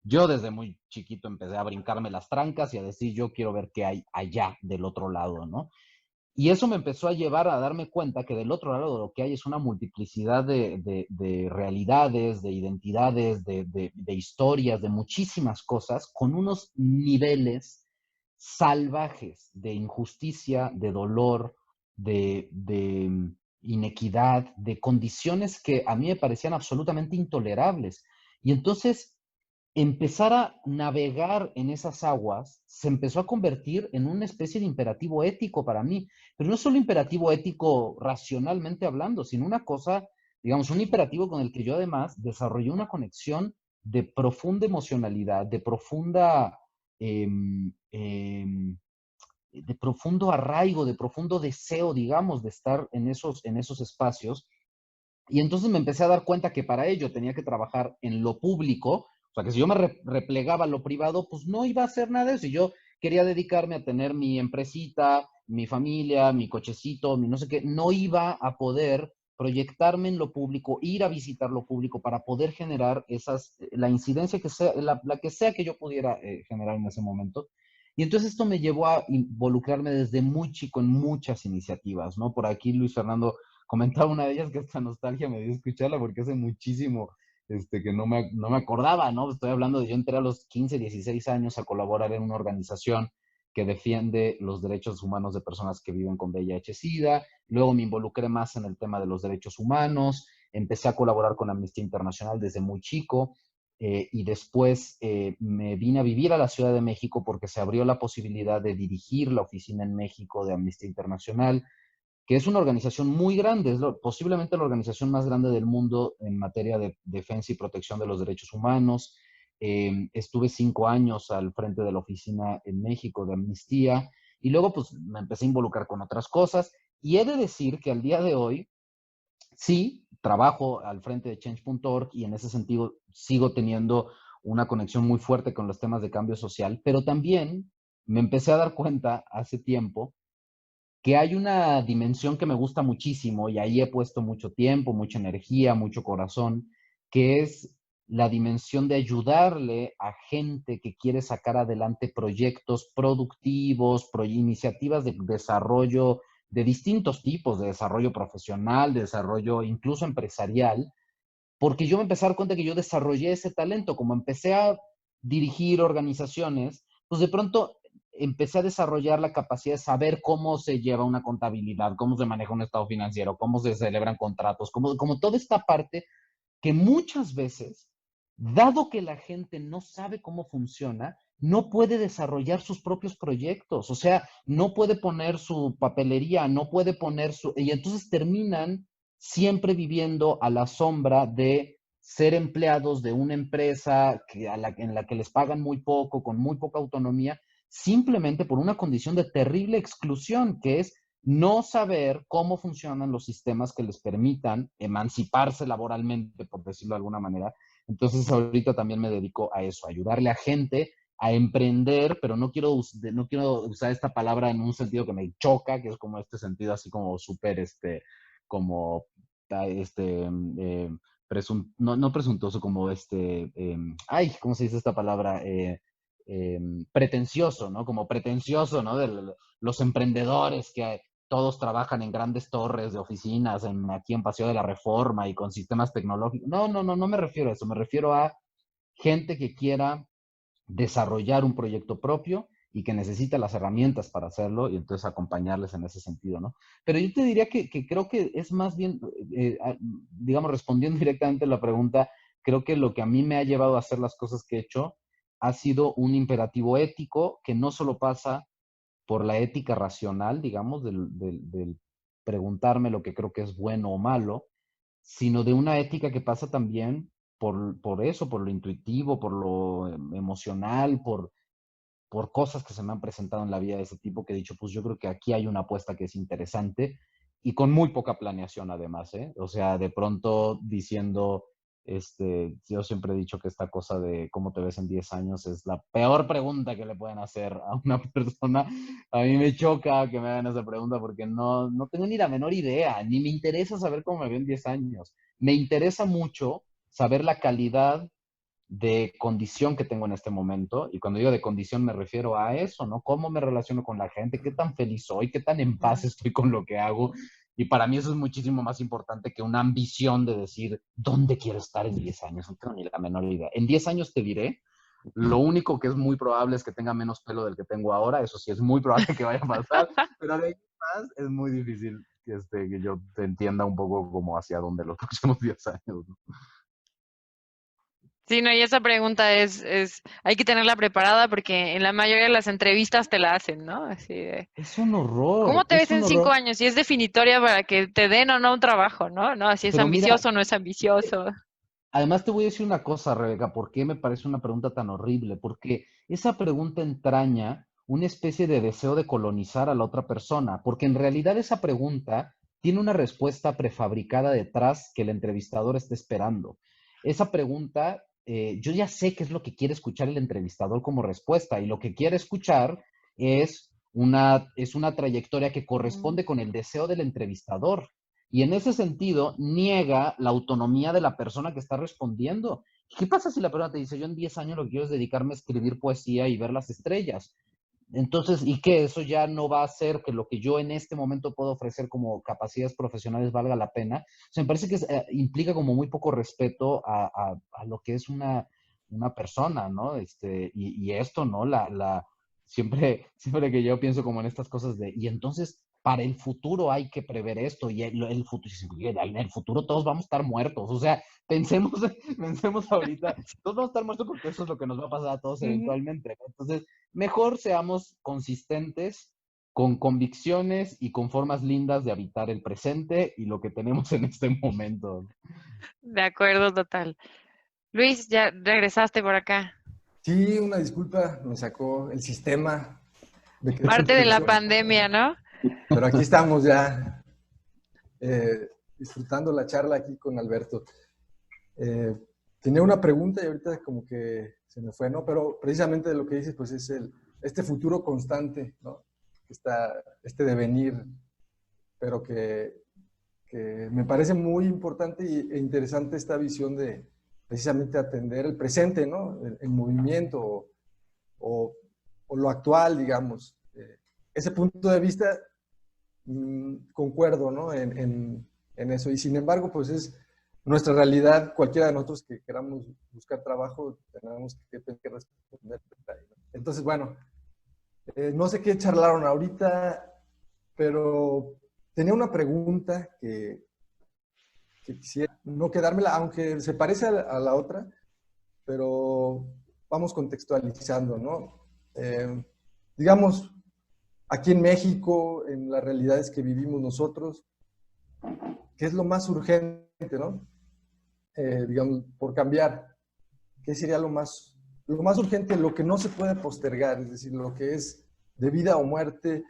C: Yo desde muy chiquito empecé a brincarme las trancas y a decir, yo quiero ver qué hay allá del otro lado, ¿no? Y eso me empezó a llevar a darme cuenta que del otro lado lo que hay es una multiplicidad de realidades, de identidades, de historias, de muchísimas cosas, con unos niveles salvajes de injusticia, de dolor, de inequidad, de condiciones que a mí me parecían absolutamente intolerables. Y entonces empezar a navegar en esas aguas se empezó a convertir en una especie de imperativo ético para mí, pero no solo imperativo ético racionalmente hablando, sino una cosa, digamos, un imperativo con el que yo además desarrollé una conexión de profunda emocionalidad, eh, eh, de profundo arraigo, de profundo deseo, digamos, de estar en esos espacios. Y entonces me empecé a dar cuenta que para ello tenía que trabajar en lo público, o sea, que si yo me replegaba a lo privado, pues no iba a hacer nada de eso. Si yo quería dedicarme a tener mi empresita, mi familia, mi cochecito, mi no sé qué, no iba a poder proyectarme en lo público, ir a visitar lo público para poder generar la incidencia que sea, la que sea que yo pudiera generar en ese momento. Y entonces esto me llevó a involucrarme desde muy chico en muchas iniciativas, ¿no? Por aquí Luis Fernando comentaba una de ellas que esta nostalgia me dio escucharla porque hace muchísimo que no me acordaba, ¿no? Estoy hablando de yo entré a los 15, 16 años a colaborar en una organización que defiende los derechos humanos de personas que viven con VIH-Sida. Luego me involucré más en el tema de los derechos humanos. Empecé a colaborar con Amnistía Internacional desde muy chico. Y después me vine a vivir a la Ciudad de México porque se abrió la posibilidad de dirigir la oficina en México de Amnistía Internacional, que es una organización muy grande, es posiblemente la organización más grande del mundo en materia de defensa y protección de los derechos humanos. Estuve 5 años al frente de la oficina en México de Amnistía y luego pues me empecé a involucrar con otras cosas y he de decir que al día de hoy sí trabajo al frente de Change.org y en ese sentido sigo teniendo una conexión muy fuerte con los temas de cambio social, pero también me empecé a dar cuenta hace tiempo que hay una dimensión que me gusta muchísimo y ahí he puesto mucho tiempo, mucha energía, mucho corazón, que es la dimensión de ayudarle a gente que quiere sacar adelante proyectos productivos, iniciativas de desarrollo de distintos tipos, de desarrollo profesional, de desarrollo incluso empresarial, porque yo me empecé a dar cuenta que yo desarrollé ese talento, como empecé a dirigir organizaciones, pues de pronto empecé a desarrollar la capacidad de saber cómo se lleva una contabilidad, cómo se maneja un estado financiero, cómo se celebran contratos, como toda esta parte que muchas veces, dado que la gente no sabe cómo funciona, no puede desarrollar sus propios proyectos, o sea, no puede poner su papelería, no puede poner su... Y entonces terminan siempre viviendo a la sombra de ser empleados de una empresa en la que les pagan muy poco, con muy poca autonomía, simplemente por una condición de terrible exclusión, que es no saber cómo funcionan los sistemas que les permitan emanciparse laboralmente, por decirlo de alguna manera. Entonces ahorita también me dedico a eso, a ayudarle a gente a emprender, pero no quiero usar esta palabra en un sentido que me choca, que es como este sentido así como súper, como, este, no presuntuoso, como ay, ¿cómo se dice esta palabra? Pretencioso, ¿no? Como pretencioso, ¿no? De los emprendedores que todos trabajan en grandes torres de oficinas, aquí en Paseo de la Reforma y con sistemas tecnológicos. No me refiero a eso, me refiero a gente que quiera desarrollar un proyecto propio y que necesita las herramientas para hacerlo y entonces acompañarles en ese sentido, ¿no? Pero yo te diría que creo que es más bien, digamos, respondiendo directamente a la pregunta, creo que lo que a mí me ha llevado a hacer las cosas que he hecho ha sido un imperativo ético que no solo pasa por la ética racional, digamos, del preguntarme lo que creo que es bueno o malo, sino de una ética que pasa también por eso, por lo intuitivo, por lo emocional, por cosas que se me han presentado en la vida de ese tipo que he dicho, pues yo creo que aquí hay una apuesta que es interesante y con muy poca planeación además, ¿eh? O sea, de pronto diciendo, Yo siempre he dicho que esta cosa de cómo te ves en 10 años es la peor pregunta que le pueden hacer a una persona. A mí me choca que me hagan esa pregunta porque no tengo ni la menor idea, ni me interesa saber cómo me veo en 10 años. Me interesa mucho saber la calidad de condición que tengo en este momento, y cuando digo de condición me refiero a eso, ¿no? Cómo me relaciono con la gente, qué tan feliz soy, qué tan en paz estoy con lo que hago, y para mí eso es muchísimo más importante que una ambición de decir, ¿dónde quiero estar en 10 años? No tengo ni la menor idea. En 10 años te diré, lo único que es muy probable es que tenga menos pelo del que tengo ahora, eso sí es muy probable que vaya a pasar, pero de ahí más es muy difícil que yo te entienda un poco como hacia dónde los próximos 10 años, ¿no?
D: Sí, no, y esa pregunta hay que tenerla preparada porque en la mayoría de las entrevistas te la hacen, ¿no? Así de,
C: Es un
D: ¿cómo
C: horror,
D: te ves
C: es
D: en
C: un
D: 5
C: horror.
D: años? Y es definitoria para que te den o no un trabajo, ¿no? No, si es
C: Pero mira,
D: ambicioso o no es ambicioso.
C: además te voy a decir una cosa, Rebeca, ¿por qué me parece una pregunta tan horrible? Porque esa pregunta entraña una especie de deseo de colonizar a la otra persona, porque en realidad esa pregunta tiene una respuesta prefabricada detrás que el entrevistador está esperando. Esa pregunta, yo ya sé qué es lo que quiere escuchar el entrevistador como respuesta, y lo que quiere escuchar es una trayectoria que
D: Mm.
C: corresponde con el deseo del entrevistador. Y en ese sentido, niega la autonomía de la persona que está respondiendo. ¿Qué pasa si la persona te dice, yo en 10 años lo que quiero es dedicarme a escribir poesía y ver las estrellas? Entonces, ¿y qué? Eso ya no va a hacer que lo que yo en este momento puedo ofrecer como capacidades profesionales valga la pena. O sea, me parece que implica como muy poco respeto a lo que es una persona, ¿no? Y esto, ¿no? Siempre que yo pienso como en estas cosas y entonces para el futuro hay que prever esto, y el futuro, en el futuro todos vamos a estar muertos, o sea, pensemos, pensemos ahorita, todos vamos a estar muertos porque eso es lo que nos va a pasar a todos
D: Ujú.
C: eventualmente, ¿no? Entonces, mejor seamos consistentes con convicciones y con formas lindas de habitar el presente y lo que tenemos en este momento.
D: De acuerdo, total. Luis, ya regresaste por acá.
B: Sí, una disculpa, me sacó el sistema de
D: Parte de la
B: conexión,
D: pandemia, ¿no?
B: pero aquí estamos ya disfrutando la charla aquí con Alberto. Eh, Tenía una pregunta y ahorita como que se me fue, ¿no? Pero precisamente de lo que dices, pues es este futuro constante, ¿no? Este devenir, pero que me parece muy importante e interesante esta visión de precisamente atender el presente, ¿no? El movimiento o, o lo actual, digamos. Ese punto de vista, concuerdo, ¿no? En eso. Y sin embargo, pues es nuestra realidad, cualquiera de nosotros que queramos buscar trabajo, tenemos que responder. Entonces, bueno, no sé qué charlaron ahorita, pero tenía una pregunta que quisiera no quedármela, aunque se parece a la otra, pero vamos contextualizando, ¿no? Digamos, aquí en México, en las realidades que vivimos nosotros, ¿qué es lo más urgente, ¿no? Digamos, por cambiar, ¿qué sería lo más urgente, lo que no se puede postergar, es decir, lo que es de vida o muerte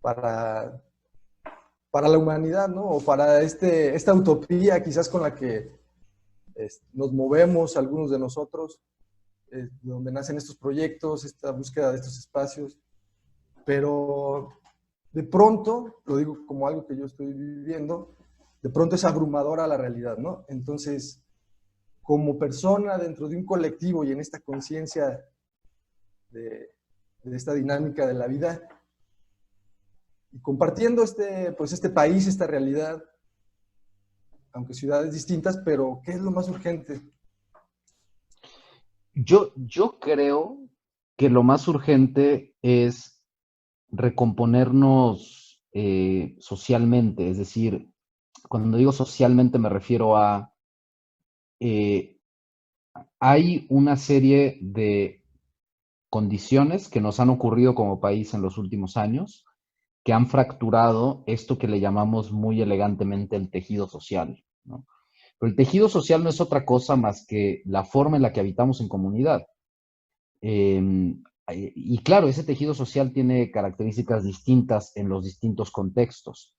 B: para, para la humanidad, ¿no? O para esta utopía quizás con la que nos movemos algunos de nosotros, donde nacen estos proyectos, esta búsqueda de estos espacios, pero de pronto, lo digo como algo que yo estoy viviendo, de pronto es abrumadora la realidad, ¿no? Entonces, como persona dentro de un colectivo y en esta conciencia de esta dinámica de la vida, y compartiendo pues este país, esta realidad, aunque ciudades distintas, pero ¿qué es lo más urgente?
C: Yo creo que lo más urgente es recomponernos socialmente, es decir, cuando digo socialmente me refiero a, eh, hay una serie de condiciones que nos han ocurrido como país en los últimos años que han fracturado esto que le llamamos muy elegantemente el tejido social, ¿no? Pero el tejido social no es otra cosa más que la forma en la que habitamos en comunidad. Y claro, ese tejido social tiene características distintas en los distintos contextos.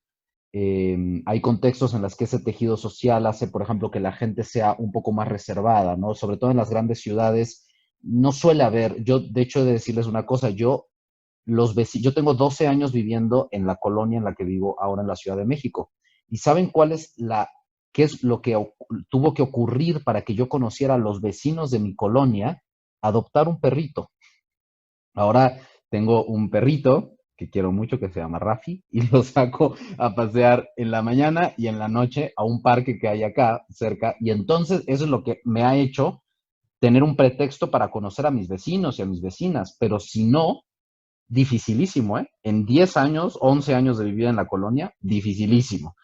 C: Hay contextos en los que ese tejido social hace, por ejemplo, que la gente sea un poco más reservada, ¿no? Sobre todo en las grandes ciudades, no suele haber, yo de hecho he de decirles una cosa, yo tengo 12 años viviendo en la colonia en la que vivo ahora en la Ciudad de México. ¿Y saben qué es lo que tuvo que ocurrir para que yo conociera a los vecinos de mi colonia? Adoptar un perrito. Ahora tengo un perrito que quiero mucho, que se llama Rafi, y lo saco a pasear en la mañana y en la noche a un parque que hay acá cerca. Y entonces eso es lo que me ha hecho tener un pretexto para conocer a mis vecinos y a mis vecinas. Pero si no, dificilísimo, ¿eh? En 10 años, 11 años de vivir en la colonia, dificilísimo.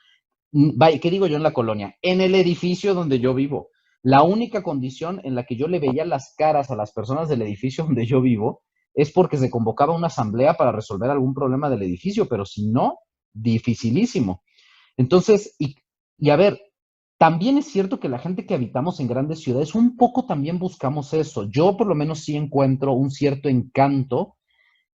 C: ¿Qué digo yo en la colonia? En el edificio donde yo vivo. La única condición en la que yo le veía las caras a las personas del edificio donde yo vivo es porque se convocaba una asamblea para resolver algún problema del edificio, pero si no, dificilísimo. Entonces, y a ver, también es cierto que la gente que habitamos en grandes ciudades, un poco también buscamos eso. Yo por lo menos sí encuentro un cierto encanto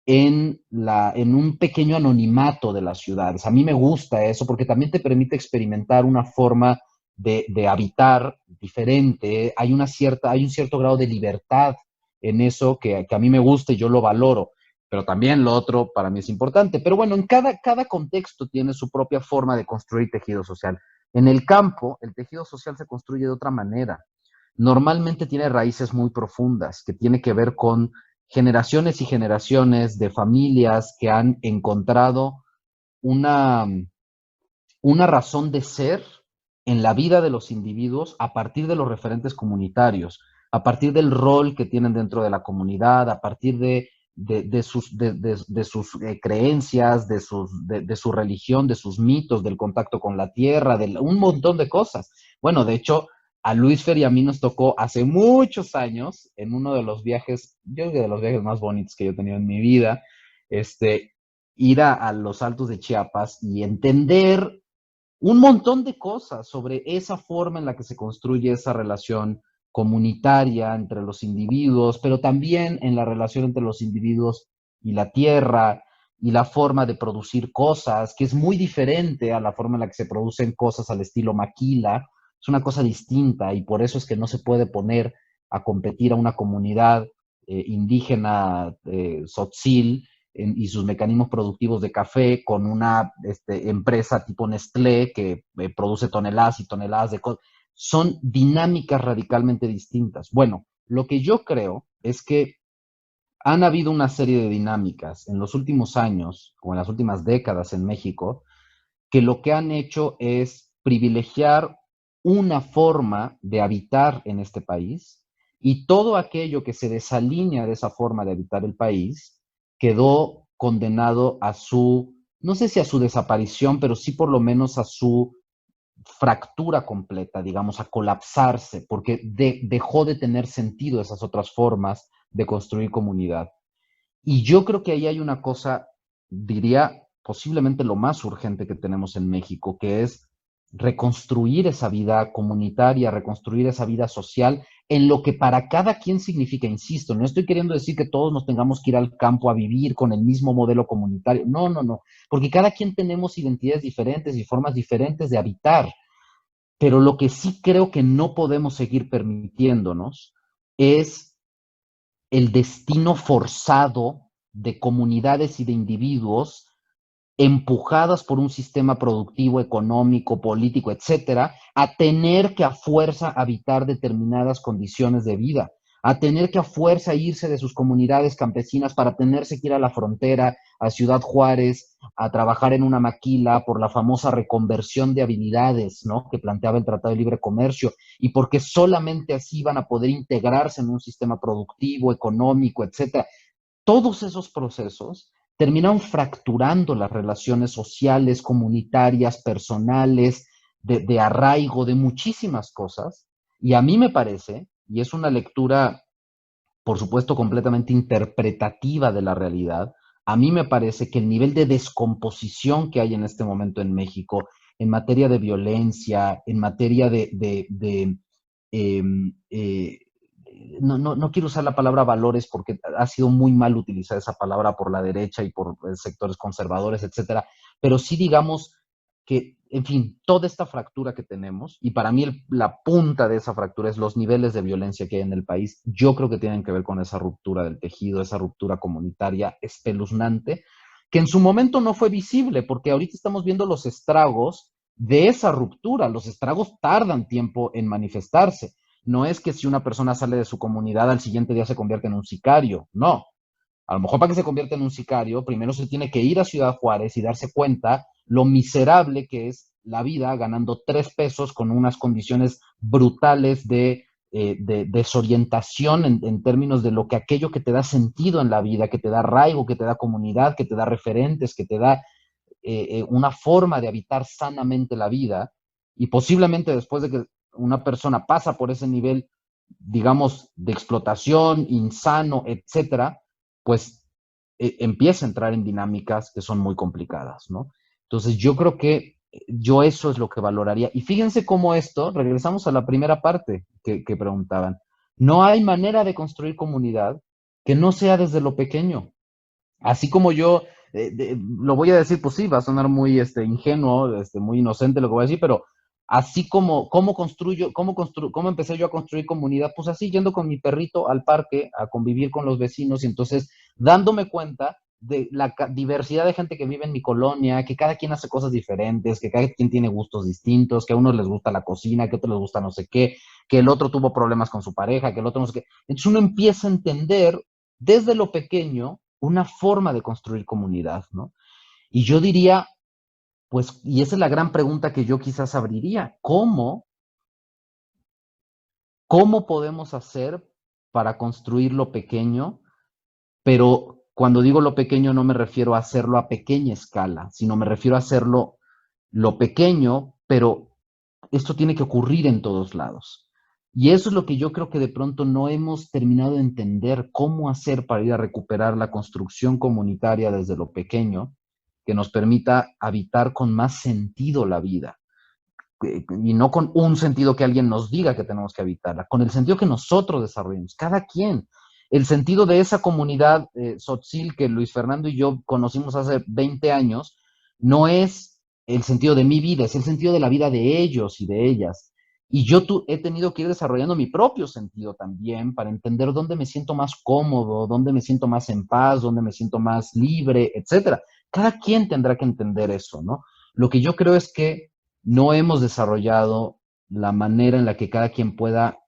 C: en un pequeño anonimato de las ciudades. A mí me gusta eso porque también te permite experimentar una forma de habitar diferente. Hay un cierto grado de libertad en eso que a mí me gusta y yo lo valoro. Pero también lo otro para mí es importante. Pero bueno, en cada contexto tiene su propia forma de construir tejido social. En el campo, el tejido social se construye de otra manera. Normalmente tiene raíces muy profundas, que tiene que ver con generaciones y generaciones de familias que han encontrado una, una razón de ser en la vida de los individuos a partir de los referentes comunitarios, a partir del rol que tienen dentro de la comunidad, a partir de sus creencias, de su religión, de sus mitos, del contacto con la tierra, de un montón de cosas. Bueno, de hecho, a Luis Fer y a mí nos tocó hace muchos años, en uno de los viajes, yo creo que de los viajes más bonitos que yo he tenido en mi vida, ir a los Altos de Chiapas y entender un montón de cosas sobre esa forma en la que se construye esa relación comunitaria entre los individuos, pero también en la relación entre los individuos y la tierra y la forma de producir cosas, que es muy diferente a la forma en la que se producen cosas al estilo maquila. Es una cosa distinta y por eso es que no se puede poner a competir a una comunidad indígena tzotzil y sus mecanismos productivos de café con una empresa tipo Nestlé que produce toneladas y toneladas de cosas. Son dinámicas radicalmente distintas. Bueno, lo que yo creo es que han habido una serie de dinámicas en los últimos años o en las últimas décadas en México que lo que han hecho es privilegiar una forma de habitar en este país y todo aquello que se desalinea de esa forma de habitar el país quedó condenado a no sé si a su desaparición, pero sí por lo menos a su fractura completa, digamos, a colapsarse, porque dejó de tener sentido esas otras formas de construir comunidad. Y yo creo que ahí hay una cosa, diría, posiblemente lo más urgente que tenemos en México, que es reconstruir esa vida comunitaria, reconstruir esa vida social en lo que para cada quien significa, insisto, no estoy queriendo decir que todos nos tengamos que ir al campo a vivir con el mismo modelo comunitario, no, no, no, porque cada quien tenemos identidades diferentes y formas diferentes de habitar, pero lo que sí creo que no podemos seguir permitiéndonos es el destino forzado de comunidades y de individuos empujadas por un sistema productivo, económico, político, etcétera, a tener que a fuerza habitar determinadas condiciones de vida, a tener que a fuerza irse de sus comunidades campesinas para tenerse que ir a la frontera, a Ciudad Juárez, a trabajar en una maquila por la famosa reconversión de habilidades, ¿no?, que planteaba el Tratado de Libre Comercio, y porque solamente así van a poder integrarse en un sistema productivo, económico, etcétera. Todos esos procesos terminan fracturando las relaciones sociales, comunitarias, personales, de arraigo, de muchísimas cosas. Y a mí me parece, y es una lectura, por supuesto, completamente interpretativa de la realidad, a mí me parece que el nivel de descomposición que hay en este momento en México, en materia de violencia, en materia eh, eh, no quiero usar la palabra valores porque ha sido muy mal utilizada esa palabra por la derecha y por sectores conservadores, etcétera, pero sí, digamos, que, en fin, toda esta fractura que tenemos, y para mí la punta de esa fractura es los niveles de violencia que hay en el país, yo creo que tienen que ver con esa ruptura del tejido, esa ruptura comunitaria espeluznante, que en su momento no fue visible, porque ahorita estamos viendo los estragos de esa ruptura. Los estragos tardan tiempo en manifestarse. No es que si una persona sale de su comunidad al siguiente día se convierte en un sicario, no. A lo mejor para que se convierta en un sicario, primero se tiene que ir a Ciudad Juárez y darse cuenta lo miserable que es la vida ganando 3 pesos con unas condiciones brutales de desorientación en términos de lo que aquello que te da sentido en la vida, que te da arraigo, que te da comunidad, que te da referentes, que te da una forma de habitar sanamente la vida. Y posiblemente después de que una persona pasa por ese nivel, digamos, de explotación, insano, etcétera, pues empieza a entrar en dinámicas que son muy complicadas, ¿no? Entonces yo creo que yo eso es lo que valoraría. Y fíjense cómo esto, regresamos a la primera parte que preguntaban, no hay manera de construir comunidad que no sea desde lo pequeño. Así como yo, lo voy a decir, pues sí, va a sonar muy ingenuo, muy inocente lo que voy a decir, pero así como, ¿cómo empecé yo a construir comunidad? Pues así, yendo con mi perrito al parque, a convivir con los vecinos y entonces dándome cuenta de la diversidad de gente que vive en mi colonia, que cada quien hace cosas diferentes, que cada quien tiene gustos distintos, que a unos les gusta la cocina, que a otros les gusta no sé qué, que el otro tuvo problemas con su pareja, que el otro no sé qué. Entonces uno empieza a entender desde lo pequeño una forma de construir comunidad, ¿no? Y yo diría, pues, y esa es la gran pregunta que yo quizás abriría, ¿cómo podemos hacer para construir lo pequeño? Pero cuando digo lo pequeño no me refiero a hacerlo a pequeña escala, sino me refiero a hacerlo lo pequeño, pero esto tiene que ocurrir en todos lados. Y eso es lo que yo creo que de pronto no hemos terminado de entender cómo hacer para ir a recuperar la construcción comunitaria desde lo pequeño, que nos permita habitar con más sentido la vida. Y no con un sentido que alguien nos diga que tenemos que habitarla, con el sentido que nosotros desarrollemos, cada quien. El sentido de esa comunidad Tzotzil que Luis Fernando y yo conocimos hace 20 años, no es el sentido de mi vida, es el sentido de la vida de ellos y de ellas. Y yo he tenido que ir desarrollando mi propio sentido también para entender dónde me siento más cómodo, dónde me siento más en paz, dónde me siento más libre, etcétera. Cada quien tendrá que entender eso, ¿no? Lo que yo creo es que no hemos desarrollado la manera en la que cada quien pueda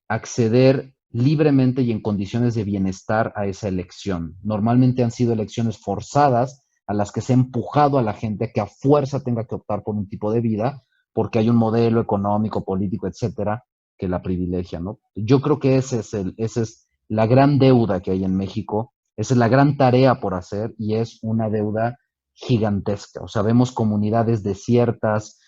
C: acceder libremente y en condiciones de bienestar a esa elección. Normalmente han sido elecciones forzadas a las que se ha empujado a la gente que a fuerza tenga que optar por un tipo de vida porque hay un modelo económico, político, etcétera, que la privilegia, ¿no? Yo creo que esa es la gran deuda que hay en México, esa es la gran tarea por hacer y es una deuda gigantesca. O sea, vemos comunidades desiertas,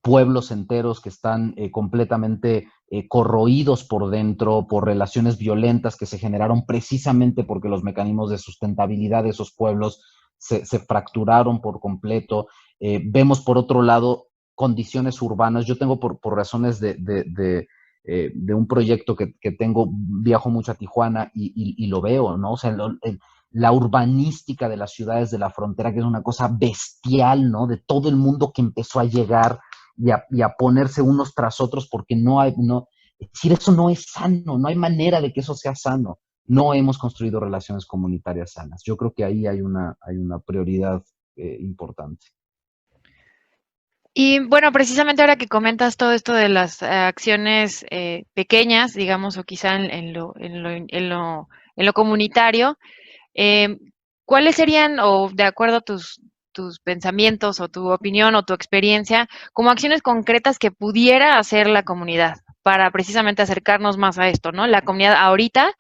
C: pueblos enteros que están completamente corroídos por dentro por relaciones violentas que se generaron precisamente porque los mecanismos de sustentabilidad de esos pueblos se fracturaron por completo. Vemos por otro lado condiciones urbanas. Yo tengo por razones de un proyecto que tengo, viajo mucho a Tijuana y lo veo, ¿no? O sea, la urbanística de las ciudades de la frontera, que es una cosa bestial, ¿no? De todo el mundo que empezó a llegar y a ponerse unos tras otros porque es decir, eso no es sano, no hay manera de que eso sea sano. No hemos construido relaciones comunitarias sanas. Yo creo que ahí hay una prioridad importante.
D: Y bueno, precisamente ahora que comentas todo esto de las acciones pequeñas, digamos, o quizá en lo comunitario, eh, ¿cuáles serían, o de acuerdo a tus pensamientos o tu opinión o tu experiencia, como acciones concretas que pudiera hacer la comunidad para precisamente acercarnos más a esto, ¿no? La comunidad ahorita,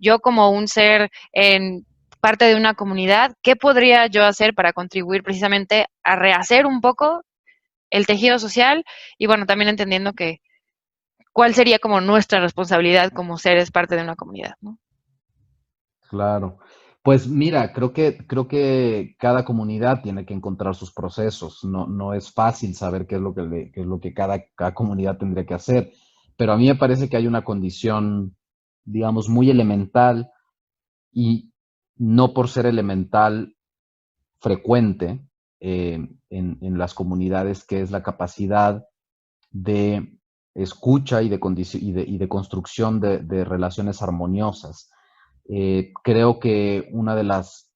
D: yo como un ser en parte de una comunidad, ¿qué podría yo hacer para contribuir precisamente a rehacer un poco el tejido social? Y bueno, también entendiendo que cuál sería como nuestra responsabilidad como seres parte de una comunidad, ¿no?
C: Claro. Pues mira, creo que cada comunidad tiene que encontrar sus procesos. No es fácil saber qué es lo que cada comunidad tendría que hacer. Pero a mí me parece que hay una condición, digamos, muy elemental y no por ser elemental frecuente, en las comunidades, que es la capacidad de escucha y de construcción de relaciones armoniosas. Creo que una de las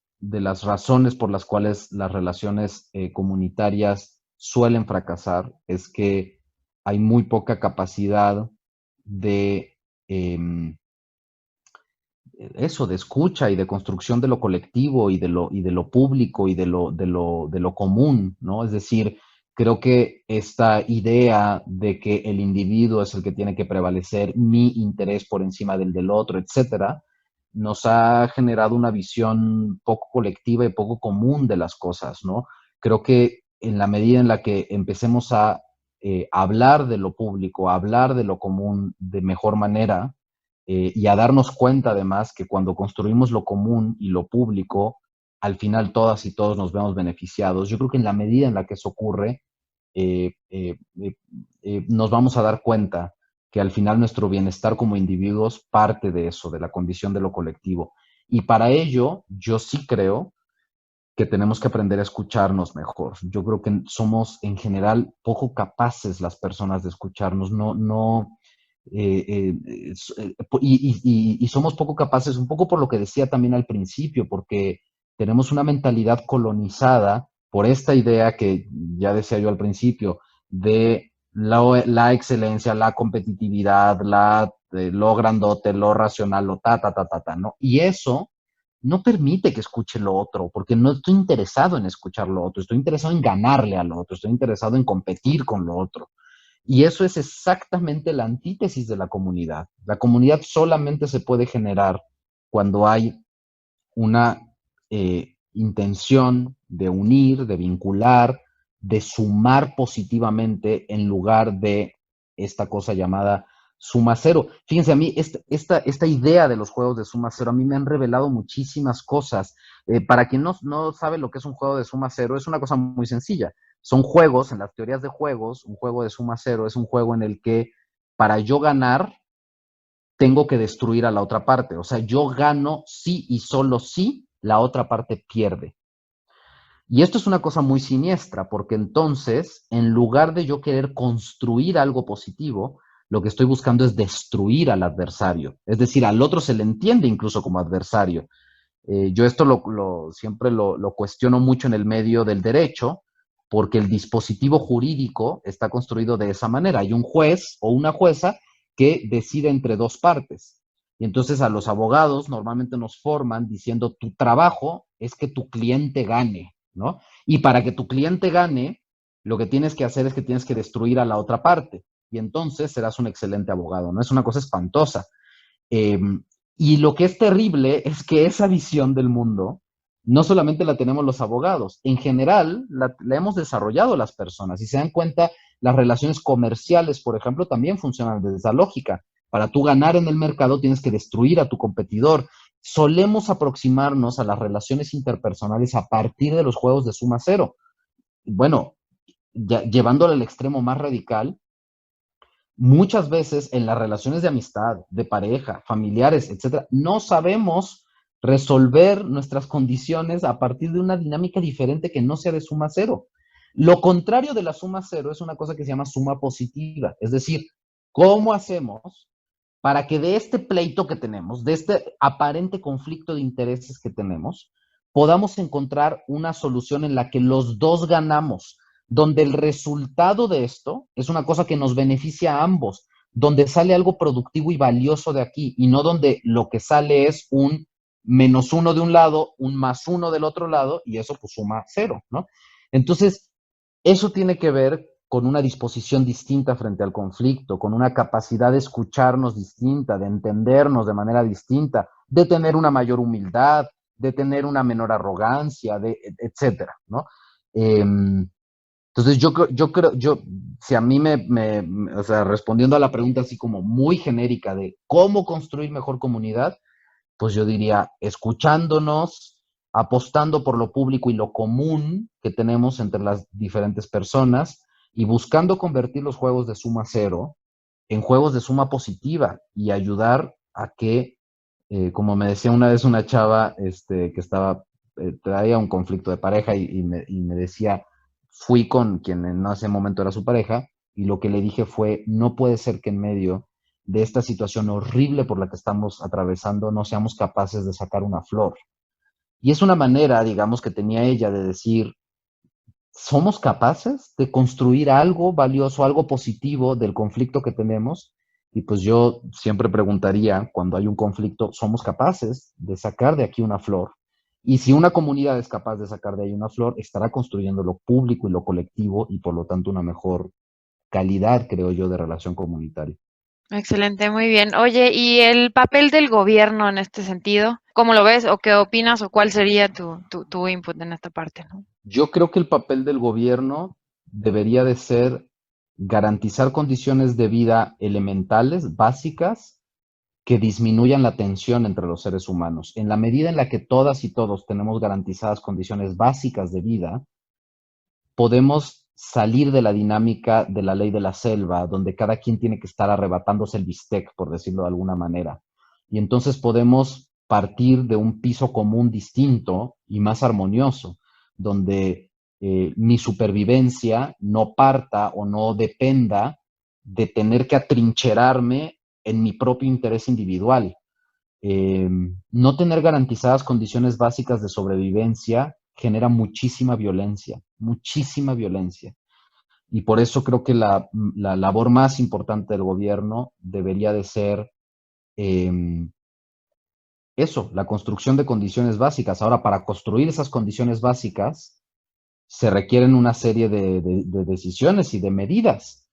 C: razones por las cuales las relaciones comunitarias suelen fracasar es que hay muy poca capacidad de eso, de escucha y de construcción de lo colectivo y de lo público y de lo común, ¿no? Es decir, creo que esta idea de que el individuo es el que tiene que prevalecer, mi interés por encima del otro, etcétera, nos ha generado una visión poco colectiva y poco común de las cosas, ¿no? Creo que en la medida en la que empecemos a hablar de lo público, a hablar de lo común de mejor manera, y a darnos cuenta además que cuando construimos lo común y lo público, al final todas y todos nos vemos beneficiados. Yo creo que en la medida en la que eso ocurre, nos vamos a dar cuenta que al final nuestro bienestar como individuos parte de eso, de la condición de lo colectivo. Y para ello, yo sí creo que tenemos que aprender a escucharnos mejor. Yo creo que somos en general poco capaces las personas de escucharnos, y somos poco capaces, un poco por lo que decía también al principio, porque tenemos una mentalidad colonizada por esta idea que ya decía yo al principio, de la excelencia, la competitividad, lo grandote, lo racional, lo ¿no? Y eso no permite que escuche lo otro, porque no estoy interesado en escuchar lo otro, estoy interesado en ganarle al otro, estoy interesado en competir con lo otro. Y eso es exactamente la antítesis de la comunidad. La comunidad solamente se puede generar cuando hay una intención de unir, de vincular, de sumar positivamente en lugar de esta cosa llamada suma cero. Fíjense, a mí esta idea de los juegos de suma cero, a mí me han revelado muchísimas cosas. Para quien no sabe lo que es un juego de suma cero, es una cosa muy sencilla. Son juegos, en las teorías de juegos, un juego de suma cero es un juego en el que para yo ganar, tengo que destruir a la otra parte. O sea, yo gano sí y solo sí la otra parte pierde. Y esto es una cosa muy siniestra, porque entonces, en lugar de yo querer construir algo positivo, lo que estoy buscando es destruir al adversario. Es decir, al otro se le entiende incluso como adversario. Yo esto siempre lo cuestiono mucho en el medio del derecho, porque el dispositivo jurídico está construido de esa manera. Hay un juez o una jueza que decide entre dos partes. Y entonces a los abogados normalmente nos forman diciendo, tu trabajo es que tu cliente gane, ¿no? Y para que tu cliente gane, lo que tienes que hacer es que tienes que destruir a la otra parte. Y entonces serás un excelente abogado, ¿no? Es una cosa espantosa. Y lo que es terrible es que esa visión del mundo no solamente la tenemos los abogados, en general la hemos desarrollado las personas. Si se dan cuenta, las relaciones comerciales, por ejemplo, también funcionan desde esa lógica. Para tú ganar en el mercado tienes que destruir a tu competidor. Solemos aproximarnos a las relaciones interpersonales a partir de los juegos de suma cero. Bueno, llevándolo al extremo más radical, muchas veces en las relaciones de amistad, de pareja, familiares, etcétera, no sabemos resolver nuestras condiciones a partir de una dinámica diferente que no sea de suma cero. Lo contrario de la suma cero es una cosa que se llama suma positiva, es decir, ¿cómo hacemos para que de este pleito que tenemos, de este aparente conflicto de intereses que tenemos, podamos encontrar una solución en la que los dos ganamos, donde el resultado de esto es una cosa que nos beneficia a ambos, donde sale algo productivo y valioso de aquí, y no donde lo que sale es un -1 de un lado, un +1 del otro lado, y eso pues suma 0, ¿no? Entonces, eso tiene que ver con una disposición distinta frente al conflicto, con una capacidad de escucharnos distinta, de entendernos de manera distinta, de tener una mayor humildad, de tener una menor arrogancia, etcétera, ¿no? Entonces si a mí o sea, respondiendo a la pregunta así como muy genérica de cómo construir mejor comunidad, pues yo diría escuchándonos, apostando por lo público y lo común que tenemos entre las diferentes personas y buscando convertir los juegos de suma cero en juegos de suma positiva y ayudar a que, como me decía una vez una chava que estaba traía un conflicto de pareja y me decía, fui con quien en ese momento era su pareja, y lo que le dije fue, no puede ser que en medio de esta situación horrible por la que estamos atravesando no seamos capaces de sacar una flor. Y es una manera, digamos, que tenía ella de decir, ¿somos capaces de construir algo valioso, algo positivo del conflicto que tenemos? Y pues yo siempre preguntaría, cuando hay un conflicto, ¿somos capaces de sacar de aquí una flor? Y si una comunidad es capaz de sacar de ahí una flor, estará construyendo lo público y lo colectivo y por lo tanto una mejor calidad, creo yo, de relación comunitaria.
D: Excelente, muy bien. Oye, ¿y el papel del gobierno en este sentido? ¿Cómo lo ves o qué opinas o cuál sería tu input en esta parte, ¿no?
C: Yo creo que el papel del gobierno debería de ser garantizar condiciones de vida elementales, básicas, que disminuyan la tensión entre los seres humanos. En la medida en la que todas y todos tenemos garantizadas condiciones básicas de vida, podemos salir de la dinámica de la ley de la selva, donde cada quien tiene que estar arrebatándose el bistec, por decirlo de alguna manera. Y entonces podemos partir de un piso común distinto y más armonioso, donde mi supervivencia no parta o no dependa de tener que atrincherarme en mi propio interés individual. No tener garantizadas condiciones básicas de sobrevivencia genera muchísima violencia, muchísima violencia. Y por eso creo que la labor más importante del gobierno debería de ser eso, la construcción de condiciones básicas. Ahora, para construir esas condiciones básicas, se requieren una serie de decisiones y de medidas.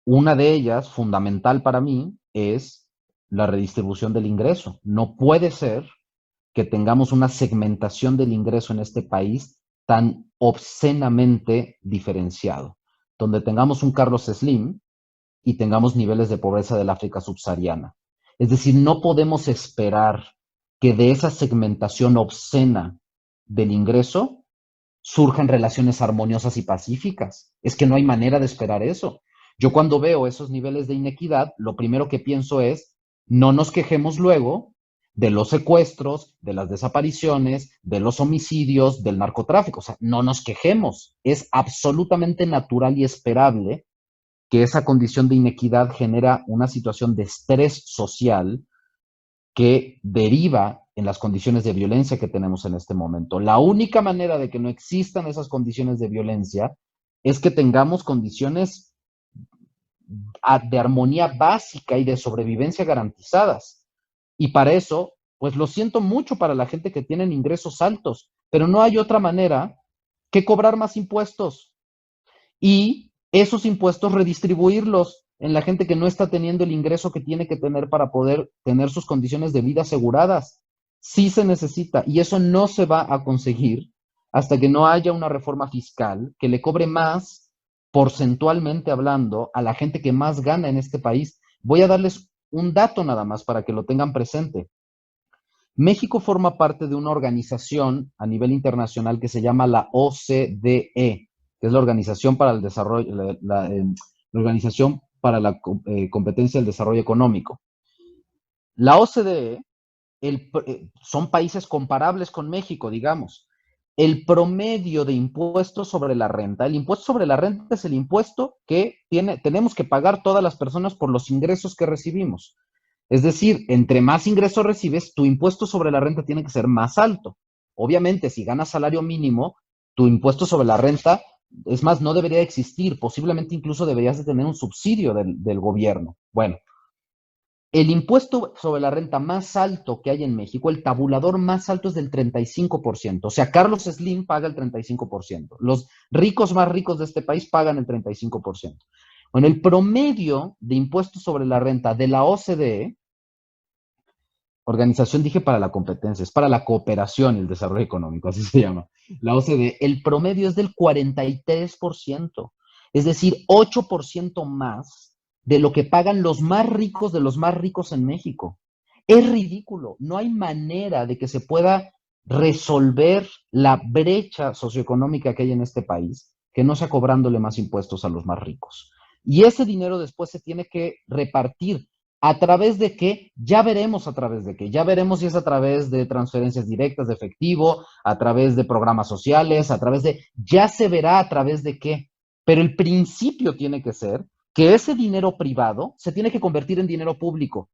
C: Una de ellas, fundamental para mí, es la redistribución del ingreso. No puede ser que tengamos una segmentación del ingreso en este país tan obscenamente diferenciado, donde tengamos un Carlos Slim y tengamos niveles de pobreza del África subsahariana. Es decir, no podemos esperar que de esa segmentación obscena del ingreso surjan relaciones armoniosas y pacíficas. Es que no hay manera de esperar eso. Yo cuando veo esos niveles de inequidad, lo primero que pienso es, no nos quejemos luego de los secuestros, de las desapariciones, de los homicidios, del narcotráfico. O sea, no nos quejemos. Es absolutamente natural y esperable que esa condición de inequidad genera una situación de estrés social que deriva en las condiciones de violencia que tenemos en este momento. La única manera de que no existan esas condiciones de violencia es que tengamos condiciones de armonía básica y de sobrevivencia garantizadas. Y para eso, pues lo siento mucho para la gente que tiene ingresos altos, pero no hay otra manera que cobrar más impuestos y esos impuestos redistribuirlos en la gente que no está teniendo el ingreso que tiene que tener para poder tener sus condiciones de vida aseguradas. Sí se necesita y eso no se va a conseguir hasta que no haya una reforma fiscal que le cobre más, porcentualmente hablando, a la gente que más gana en este país. Voy a darles un dato nada más para que lo tengan presente. México forma parte de una organización a nivel internacional que se llama la OCDE, que es la Organización para el Desarrollo, la Organización para la Competencia del Desarrollo Económico. La OCDE son países comparables con México, digamos. El promedio de impuestos sobre la renta, el impuesto sobre la renta es el impuesto que tenemos que pagar todas las personas por los ingresos que recibimos. Es decir, entre más ingresos recibes, tu impuesto sobre la renta tiene que ser más alto. Obviamente, si ganas salario mínimo, tu impuesto sobre la renta, es más, no debería existir. Posiblemente incluso deberías de tener un subsidio del gobierno. Bueno, el impuesto sobre la renta más alto que hay en México, el tabulador más alto es del 35%. O sea, Carlos Slim paga el 35%. Los ricos más ricos de este país pagan el 35%. Bueno, el promedio de impuestos sobre la renta de la OCDE, Organización, dije para la competencia, es para la cooperación y el desarrollo económico, así se llama. La OCDE, el promedio es del 43%, es decir, 8% más de lo que pagan los más ricos de los más ricos en México. Es ridículo, no hay manera de que se pueda resolver la brecha socioeconómica que hay en este país que no sea cobrándole más impuestos a los más ricos. Y ese dinero después se tiene que repartir. ¿A través de qué? Ya veremos a través de qué. Ya veremos si es a través de transferencias directas de efectivo, a través de programas sociales, a través de... Ya se verá a través de qué. Pero el principio tiene que ser que ese dinero privado se tiene que convertir en dinero público.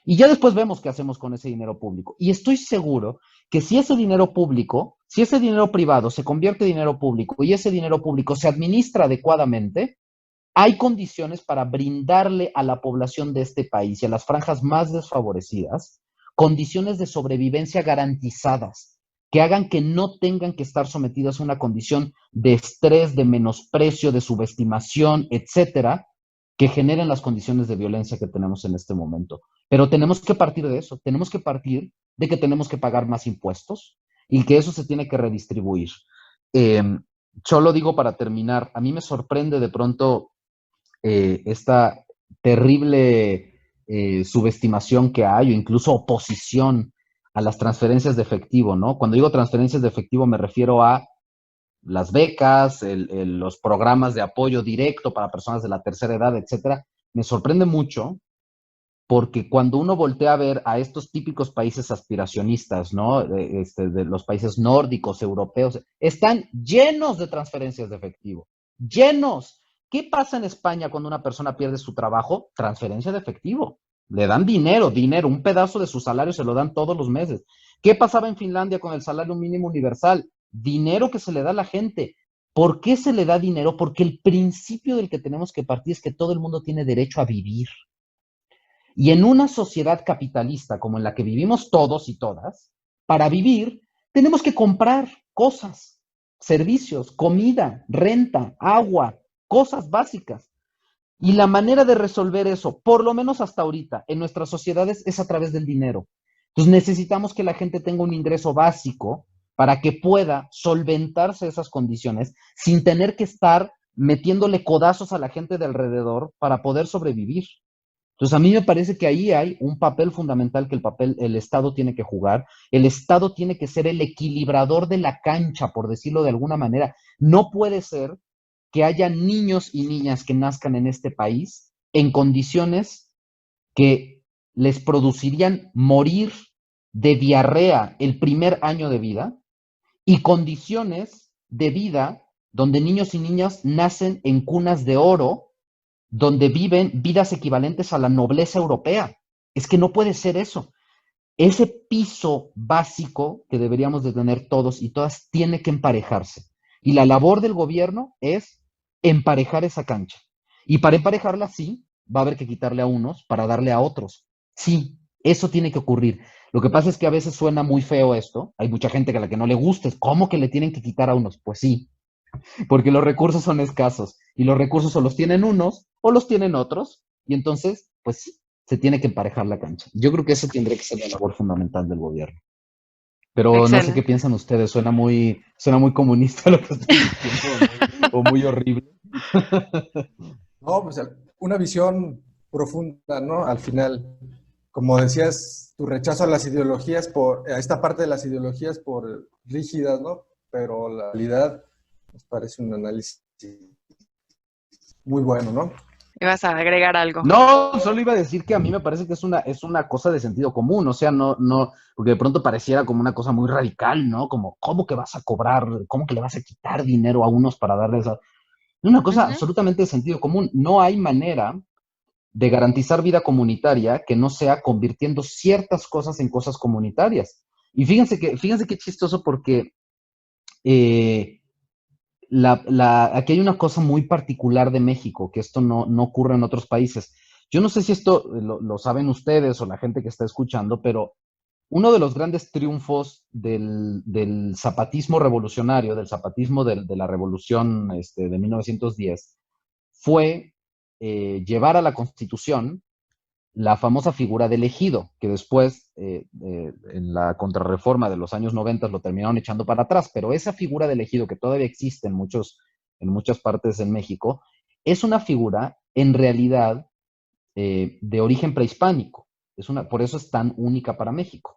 C: Y ya después vemos qué hacemos con ese dinero público. Y estoy seguro que si ese dinero público, si ese dinero privado se convierte en dinero público y ese dinero público se administra adecuadamente, hay condiciones para brindarle a la población de este país y a las franjas más desfavorecidas condiciones de sobrevivencia garantizadas, que hagan que no tengan que estar sometidos a una condición de estrés, de menosprecio, de subestimación, etcétera, que generen las condiciones de violencia que tenemos en este momento. Pero tenemos que partir de eso, tenemos que partir de que tenemos que pagar más impuestos y que eso se tiene que redistribuir. Solo digo para terminar, a mí me sorprende de pronto esta terrible subestimación que hay o incluso oposición a las transferencias de efectivo, ¿no? Cuando digo transferencias de efectivo me refiero a las becas, los programas de apoyo directo para personas de la tercera edad, etcétera. Me sorprende mucho porque cuando uno voltea a ver a estos típicos países aspiracionistas, ¿no? De los países nórdicos, europeos, están llenos de transferencias de efectivo, llenos. ¿Qué pasa en España cuando una persona pierde su trabajo? Transferencia de efectivo. Le dan dinero, un pedazo de su salario se lo dan todos los meses. ¿Qué pasaba en Finlandia con el salario mínimo universal? Dinero que se le da a la gente. ¿Por qué se le da dinero? Porque el principio del que tenemos que partir es que todo el mundo tiene derecho a vivir. Y en una sociedad capitalista como en la que vivimos todos y todas, para vivir tenemos que comprar cosas, servicios, comida, renta, agua, cosas básicas. Y la manera de resolver eso, por lo menos hasta ahorita, en nuestras sociedades es a través del dinero. Entonces necesitamos que la gente tenga un ingreso básico para que pueda solventarse esas condiciones sin tener que estar metiéndole codazos a la gente de alrededor para poder sobrevivir. Entonces, a mí me parece que ahí hay un papel fundamental que el Estado tiene que jugar. El Estado tiene que ser el equilibrador de la cancha, por decirlo de alguna manera. No puede ser que haya niños y niñas que nazcan en este país en condiciones que les producirían morir de diarrea el primer año de vida y condiciones de vida donde niños y niñas nacen en cunas de oro donde viven vidas equivalentes a la nobleza europea. Es que no puede ser eso. Ese piso básico que deberíamos de tener todos y todas tiene que emparejarse. Y la labor del gobierno es emparejar esa cancha. Y para emparejarla, sí, va a haber que quitarle a unos para darle a otros. Sí, eso tiene que ocurrir. Lo que pasa es que a veces suena muy feo esto. Hay mucha gente a la que no le gusta. ¿Cómo que le tienen que quitar a unos? Pues sí, porque los recursos son escasos y los recursos o los tienen unos o los tienen otros y entonces, pues, se tiene que emparejar la cancha. Yo creo que eso tendría que ser la labor fundamental del gobierno. Pero no sé qué
D: Excelente.
C: piensan ustedes, suena muy comunista lo que estoy diciendo o muy horrible.
B: No, pues una visión profunda, ¿no? Al final, como decías, tu rechazo a las ideologías, a esta parte de las ideologías por rígidas, ¿no? Pero la realidad nos parece un análisis muy bueno, ¿no?
D: ¿Ibas a agregar algo?
C: No, solo iba a decir que a mí me parece que es una cosa de sentido común, o sea, no, porque de pronto pareciera como una cosa muy radical, ¿no? Como, ¿cómo que vas a cobrar, cómo que le vas a quitar dinero a unos para darles a... Una cosa absolutamente de sentido común. No hay manera de garantizar vida comunitaria que no sea convirtiendo ciertas cosas en cosas comunitarias. Y fíjense qué chistoso porque aquí hay una cosa muy particular de México, que esto no ocurre en otros países. Yo no sé si esto lo saben ustedes o la gente que está escuchando, pero uno de los grandes triunfos del zapatismo revolucionario, del zapatismo de la revolución de 1910, fue llevar a la Constitución la famosa figura del ejido, que después en la contrarreforma de los años 90 lo terminaron echando para atrás, pero esa figura del ejido que todavía existe en muchas partes en México, es una figura en realidad de origen prehispánico. Por eso es tan única para México.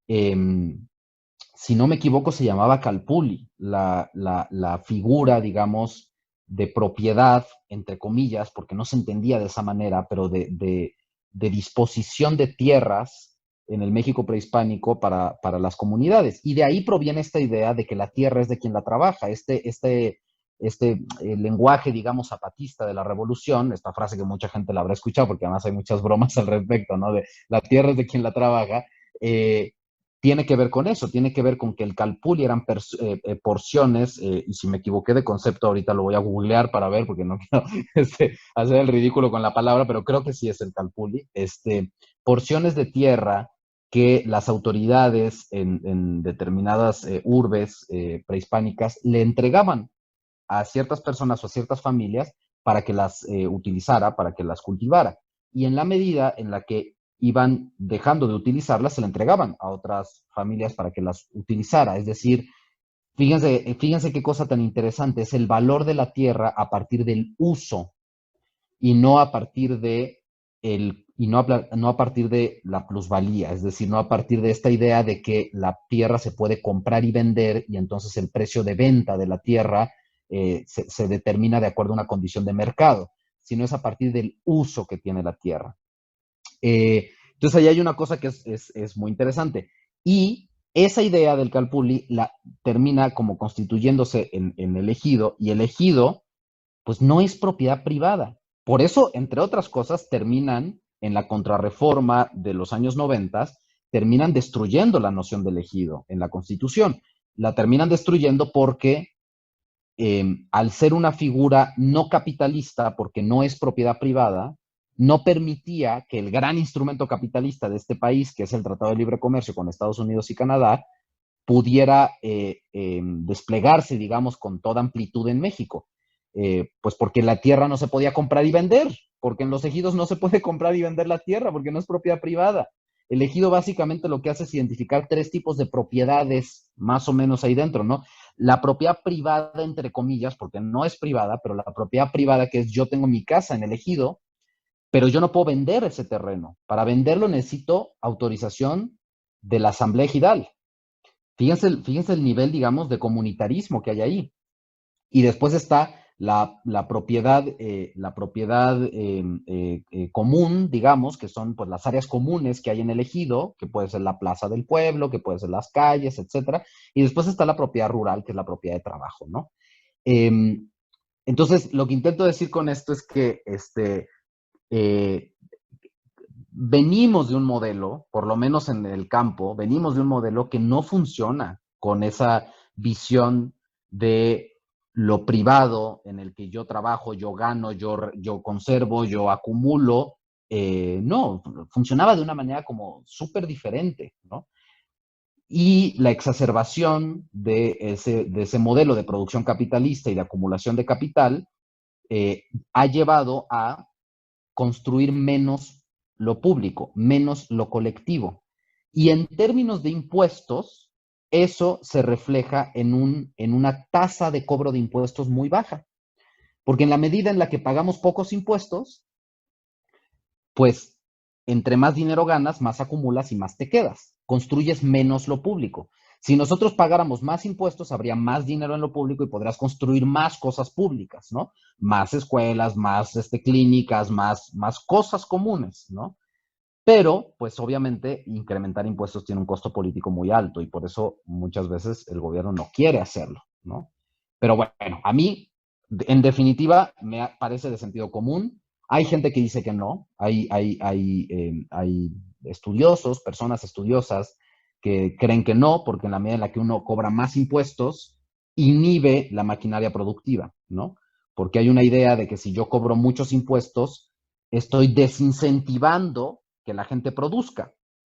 C: Si no me equivoco, se llamaba Calpulli, la figura, digamos, de propiedad, entre comillas, porque no se entendía de esa manera, pero de disposición de tierras en el México prehispánico para las comunidades. Y de ahí proviene esta idea de que la tierra es de quien la trabaja, lenguaje, digamos, zapatista de la revolución, esta frase que mucha gente la habrá escuchado, porque además hay muchas bromas al respecto, ¿no? De la tierra es de quien la trabaja, tiene que ver con eso, tiene que ver con que el calpulli eran porciones, y si me equivoqué de concepto ahorita lo voy a googlear para ver, porque no quiero hacer el ridículo con la palabra, pero creo que sí es el calpulli, porciones de tierra que las autoridades en determinadas urbes prehispánicas le entregaban a ciertas personas o a ciertas familias para que las utilizara, para que las cultivara. Y en la medida en la que iban dejando de utilizarlas, se la entregaban a otras familias para que las utilizara. Es decir, fíjense qué cosa tan interesante, es el valor de la tierra a partir del uso y no a partir de no a partir de la plusvalía, es decir, no a partir de esta idea de que la tierra se puede comprar y vender y entonces el precio de venta de la tierra se determina de acuerdo a una condición de mercado, sino es a partir del uso que tiene la tierra. Entonces ahí hay una cosa que es muy interesante. Y esa idea del calpulli termina como constituyéndose en el ejido, y el ejido pues no es propiedad privada. Por eso, entre otras cosas, terminan en la contrarreforma de los años 90, terminan destruyendo la noción del ejido en la Constitución. La terminan destruyendo porque al ser una figura no capitalista, porque no es propiedad privada, no permitía que el gran instrumento capitalista de este país, que es el Tratado de Libre Comercio con Estados Unidos y Canadá, pudiera desplegarse, digamos, con toda amplitud en México. Pues porque la tierra no se podía comprar y vender, porque en los ejidos no se puede comprar y vender la tierra, porque no es propiedad privada. El ejido básicamente lo que hace es identificar 3 tipos de propiedades más o menos ahí dentro, ¿no? La propiedad privada, entre comillas, porque no es privada, pero la propiedad privada que es yo tengo mi casa en el ejido, pero yo no puedo vender ese terreno. Para venderlo necesito autorización de la Asamblea Ejidal. Fíjense el nivel, digamos, de comunitarismo que hay ahí. Y después está la propiedad común, digamos, que son pues las áreas comunes que hay en el ejido, que puede ser la plaza del pueblo, que puede ser las calles, etcétera. Y después está la propiedad rural, que es la propiedad de trabajo, ¿no? Entonces, lo que intento decir con esto es que venimos de un modelo, por lo menos en el campo, venimos de un modelo que no funciona con esa visión de lo privado en el que yo trabajo, yo gano, yo conservo, yo acumulo. No, funcionaba de una manera como súper diferente, ¿no? Y la exacerbación de ese modelo de producción capitalista y de acumulación de capital ha llevado a construir menos lo público, menos lo colectivo. Y en términos de impuestos, eso se refleja en una tasa de cobro de impuestos muy baja. Porque en la medida en la que pagamos pocos impuestos, pues entre más dinero ganas, más acumulas y más te quedas. Construyes menos lo público. Si nosotros pagáramos más impuestos, habría más dinero en lo público y podrás construir más cosas públicas, ¿no? Más escuelas, más clínicas, más cosas comunes, ¿no? Pero, pues obviamente, incrementar impuestos tiene un costo político muy alto y por eso muchas veces el gobierno no quiere hacerlo, ¿no? Pero bueno, a mí, en definitiva, me parece de sentido común. Hay gente que dice que no, hay estudiosos, personas estudiosas que creen que no, porque en la medida en la que uno cobra más impuestos, inhibe la maquinaria productiva, ¿no? Porque hay una idea de que si yo cobro muchos impuestos, estoy desincentivando que la gente produzca,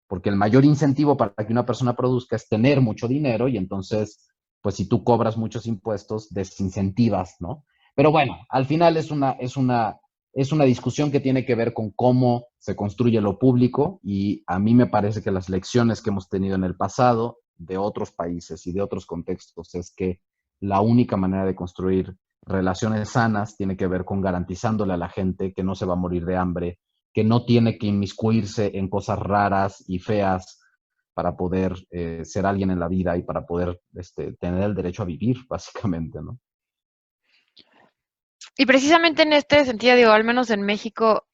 C: porque el mayor incentivo para que una persona produzca es tener mucho dinero y entonces, pues si tú cobras muchos impuestos, desincentivas, ¿no? Pero bueno, al final es una discusión que tiene que ver con cómo se construye lo público y a mí me parece que las lecciones que hemos tenido en el pasado de otros países y de otros contextos es que la única manera de construir relaciones sanas tiene que ver con garantizándole a la gente que no se va a morir de hambre, que no tiene que inmiscuirse en cosas raras y feas para poder ser alguien en la vida y para poder tener el derecho a vivir, básicamente, ¿no?
D: Y precisamente en este sentido, digo, al menos en México,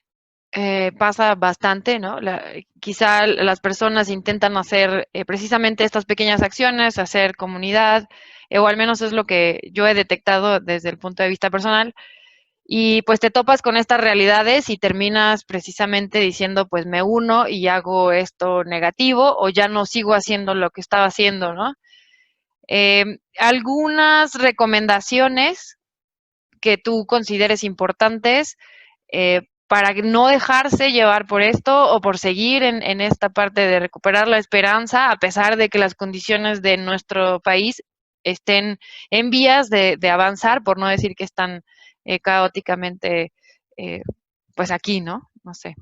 D: pasa bastante, ¿no? Quizá las personas intentan hacer precisamente estas pequeñas acciones, hacer comunidad, o al menos es lo que yo he detectado desde el punto de vista personal, y pues te topas con estas realidades y terminas precisamente diciendo, pues me uno y hago esto negativo o ya no sigo haciendo lo que estaba haciendo, ¿no? Algunas recomendaciones que tú consideres importantes para no dejarse llevar por esto o por seguir en esta parte de recuperar la esperanza, a pesar de que las condiciones de nuestro país estén en vías de avanzar, por no decir que están caóticamente, eh, pues aquí, ¿no? No sé.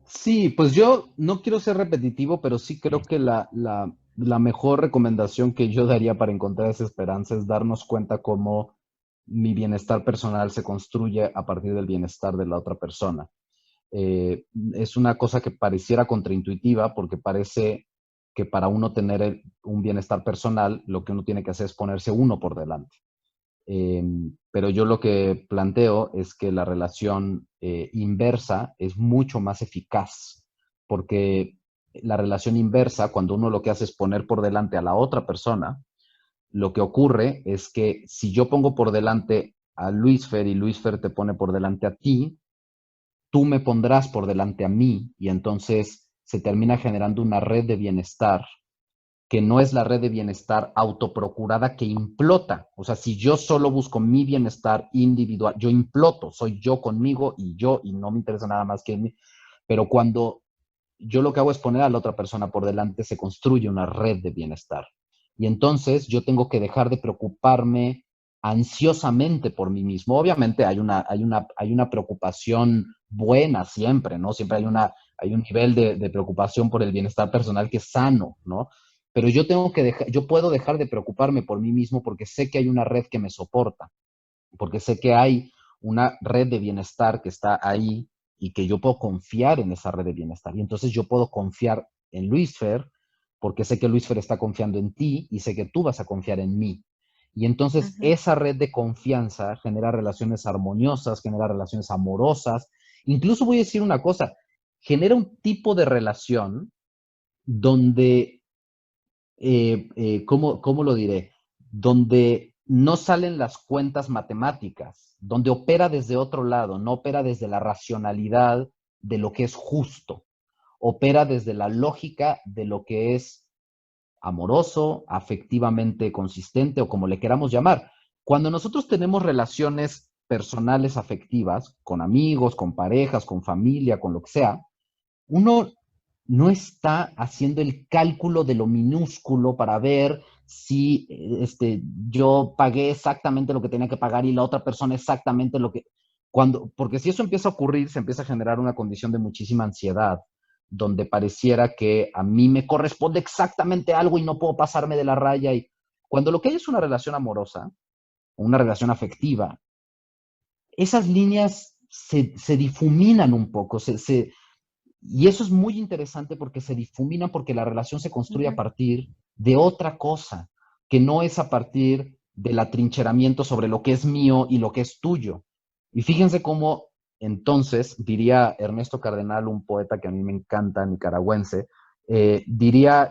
C: Sí, pues yo no quiero ser repetitivo, pero sí creo que la mejor recomendación que yo daría para encontrar esa esperanza es darnos cuenta cómo mi bienestar personal se construye a partir del bienestar de la otra persona. Es una cosa que pareciera contraintuitiva porque parece que para uno tener un bienestar personal, lo que uno tiene que hacer es ponerse uno por delante. Pero yo lo que planteo es que la relación inversa es mucho más eficaz, porque la relación inversa, cuando uno lo que hace es poner por delante a la otra persona, lo que ocurre es que si yo pongo por delante a Luisfer y Luisfer te pone por delante a ti, tú me pondrás por delante a mí y entonces se termina generando una red de bienestar que no es la red de bienestar autoprocurada que implota. O sea, si yo solo busco mi bienestar individual, yo imploto, soy yo conmigo y no me interesa nada más que mí. Pero cuando yo lo que hago es poner a la otra persona por delante, se construye una red de bienestar. Y entonces yo tengo que dejar de preocuparme ansiosamente por mí mismo. Obviamente hay una preocupación buena siempre, ¿no? Siempre hay un nivel de preocupación por el bienestar personal que es sano, ¿no? Pero yo puedo dejar de preocuparme por mí mismo porque sé que hay una red que me soporta, porque sé que hay una red de bienestar que está ahí y que yo puedo confiar en esa red de bienestar. Y entonces yo puedo confiar en Luisfer porque sé que Luisfer está confiando en ti y sé que tú vas a confiar en mí. Y entonces
D: Ujú.
C: esa red de confianza genera relaciones armoniosas, genera relaciones amorosas. Incluso voy a decir una cosa, genera un tipo de relación donde ¿cómo lo diré? Donde no salen las cuentas matemáticas, donde opera desde otro lado, no opera desde la racionalidad de lo que es justo, opera desde la lógica de lo que es amoroso, afectivamente consistente o como le queramos llamar. Cuando nosotros tenemos relaciones personales afectivas, con amigos, con parejas, con familia, con lo que sea, uno no está haciendo el cálculo de lo minúsculo para ver si yo pagué exactamente lo que tenía que pagar y la otra persona exactamente lo que... Porque si eso empieza a ocurrir, se empieza a generar una condición de muchísima ansiedad, donde pareciera que a mí me corresponde exactamente algo y no puedo pasarme de la raya. Y cuando lo que hay es una relación amorosa, una relación afectiva, esas líneas se difuminan un poco, y eso es muy interesante porque se difumina, porque la relación se construye a
D: Ujú.
C: partir de otra cosa, que no es a partir del atrincheramiento sobre lo que es mío y lo que es tuyo. Y fíjense cómo entonces, diría Ernesto Cardenal, un poeta que a mí me encanta, nicaragüense, diría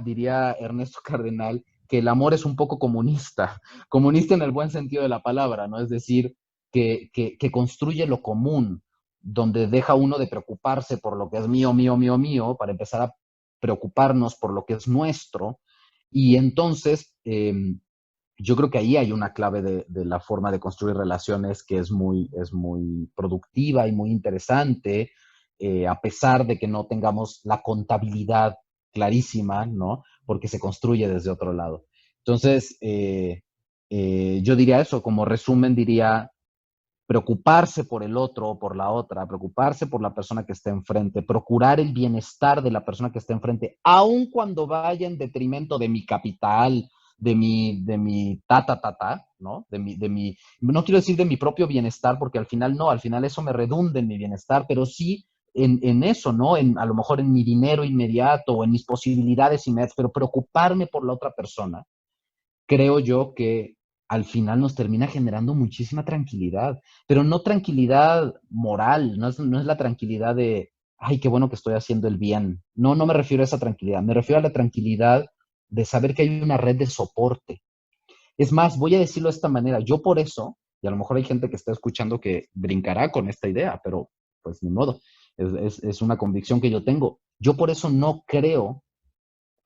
C: Ernesto Cardenal que el amor es un poco comunista, comunista en el buen sentido de la palabra, ¿no? Es decir, que construye lo común, donde deja uno de preocuparse por lo que es mío, mío, mío, mío, para empezar a preocuparnos por lo que es nuestro. Y entonces, yo creo que ahí hay una clave de la forma de construir relaciones que es muy productiva y muy interesante, a pesar de que no tengamos la contabilidad clarísima, ¿no? Porque se construye desde otro lado. Entonces, yo diría eso, como resumen diría, preocuparse por el otro o por la otra, preocuparse por la persona que está enfrente, procurar el bienestar de la persona que está enfrente, aun cuando vaya en detrimento de mi capital, de mi ¿no? No quiero decir de mi propio bienestar, porque al final no, al final eso me redunda en mi bienestar, pero sí en eso, ¿no? A lo mejor en mi dinero inmediato o en mis posibilidades inmediatas, pero preocuparme por la otra persona, creo yo que al final nos termina generando muchísima tranquilidad, pero no tranquilidad moral, no es la tranquilidad de, ay, qué bueno que estoy haciendo el bien. No, no me refiero a esa tranquilidad, me refiero a la tranquilidad de saber que hay una red de soporte. Es más, voy a decirlo de esta manera, yo por eso, y a lo mejor hay gente que está escuchando que brincará con esta idea, pero pues ni modo, es una convicción que yo tengo. Yo por eso no creo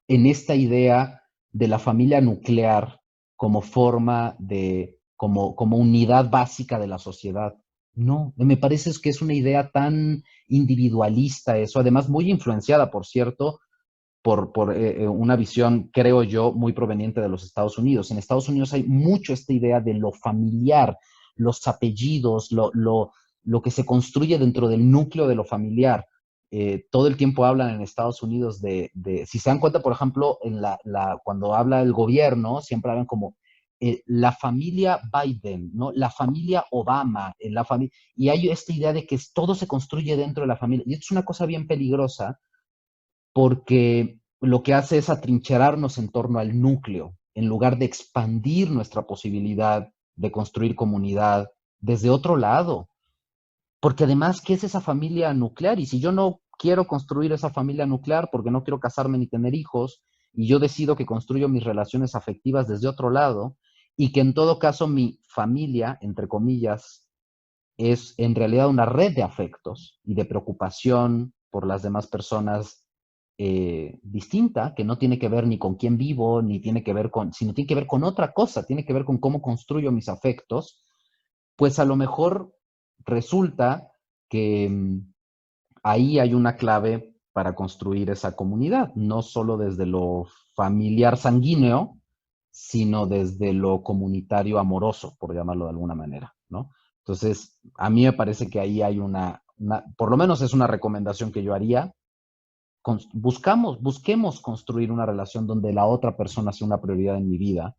C: en esta idea de la familia nuclear como forma de, como unidad básica de la sociedad. No, me parece que es una idea tan individualista eso, además muy influenciada, por cierto, por una visión, creo yo, muy proveniente de los Estados Unidos. En Estados Unidos hay mucho esta idea de lo familiar, los apellidos, lo que se construye dentro del núcleo de lo familiar. Todo el tiempo hablan en Estados Unidos si se dan cuenta, por ejemplo, cuando habla el gobierno, siempre hablan como la familia Biden, ¿no? La familia Obama, y hay esta idea de que todo se construye dentro de la familia. Y esto es una cosa bien peligrosa, porque lo que hace es atrincherarnos en torno al núcleo, en lugar de expandir nuestra posibilidad de construir comunidad desde otro lado. Porque además, ¿qué es esa familia nuclear? Y si yo no quiero construir esa familia nuclear porque no quiero casarme ni tener hijos, y yo decido que construyo mis relaciones afectivas desde otro lado, y que en todo caso mi familia, entre comillas, es en realidad una red de afectos y de preocupación por las demás personas distinta, que no tiene que ver ni con quién vivo, ni tiene que ver sino tiene que ver con otra cosa, tiene que ver con cómo construyo mis afectos, pues a lo mejor resulta que ahí hay una clave para construir esa comunidad, no solo desde lo familiar sanguíneo, sino desde lo comunitario amoroso, por llamarlo de alguna manera, ¿no? Entonces, a mí me parece que ahí hay por lo menos es una recomendación que yo haría. Busquemos construir una relación donde la otra persona sea una prioridad en mi vida,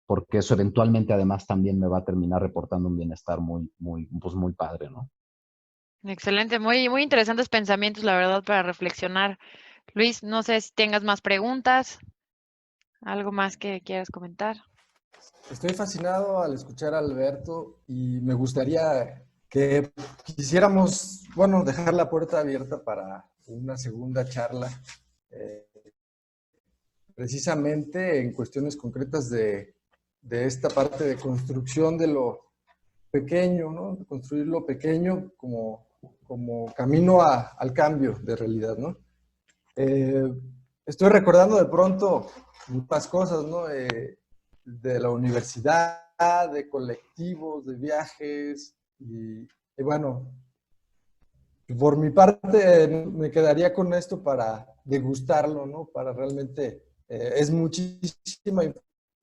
C: porque eso eventualmente además también me va a terminar reportando un bienestar pues muy padre, ¿no?
D: Excelente, muy, muy interesantes pensamientos, la verdad, para reflexionar. Luis, no sé si tengas más preguntas, algo más que quieras comentar.
B: Estoy fascinado al escuchar a Alberto y me gustaría que quisiéramos, bueno, dejar la puerta abierta para una segunda charla, eh, precisamente en cuestiones concretas de esta parte de construcción de lo pequeño, ¿no? De construir lo pequeño como camino al cambio de realidad, ¿no? Estoy recordando de pronto muchas cosas, ¿no? De la universidad, de colectivos, de viajes, y bueno, por mi parte me quedaría con esto para degustarlo, ¿no? Para realmente, es muchísima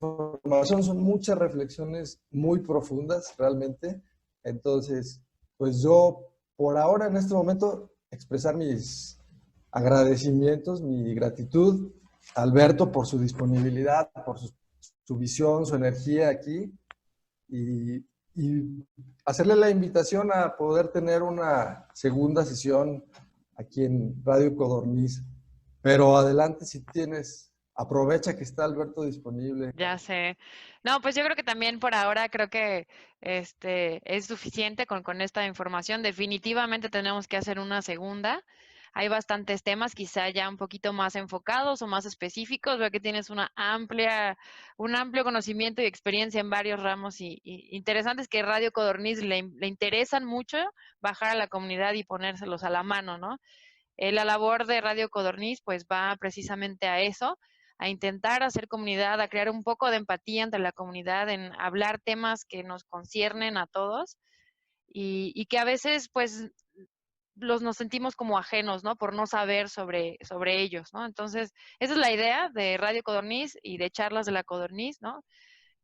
B: información, son muchas reflexiones muy profundas realmente. Entonces, pues yo por ahora en este momento expresar mis agradecimientos, mi gratitud a Alberto por su disponibilidad, por su visión, su energía aquí, y hacerle la invitación a poder tener una segunda sesión aquí en Radio Codorniz. Pero adelante si tienes, aprovecha que está Alberto disponible.
D: Ya sé. No, pues yo creo que también por ahora creo que es suficiente con esta información. Definitivamente tenemos que hacer una segunda. Hay bastantes temas, quizá ya un poquito más enfocados o más específicos. Veo que tienes un amplio conocimiento y experiencia en varios ramos y interesantes que Radio Codorniz le interesan mucho bajar a la comunidad y ponérselos a la mano, ¿no? La labor de Radio Codorniz pues va precisamente a eso, a intentar hacer comunidad, a crear un poco de empatía entre la comunidad, en hablar temas que nos conciernen a todos y que a veces pues nos sentimos como ajenos, ¿no? Por no saber sobre ellos, ¿no? Entonces, esa es la idea de Radio Codorniz y de charlas de la Codorniz, ¿no?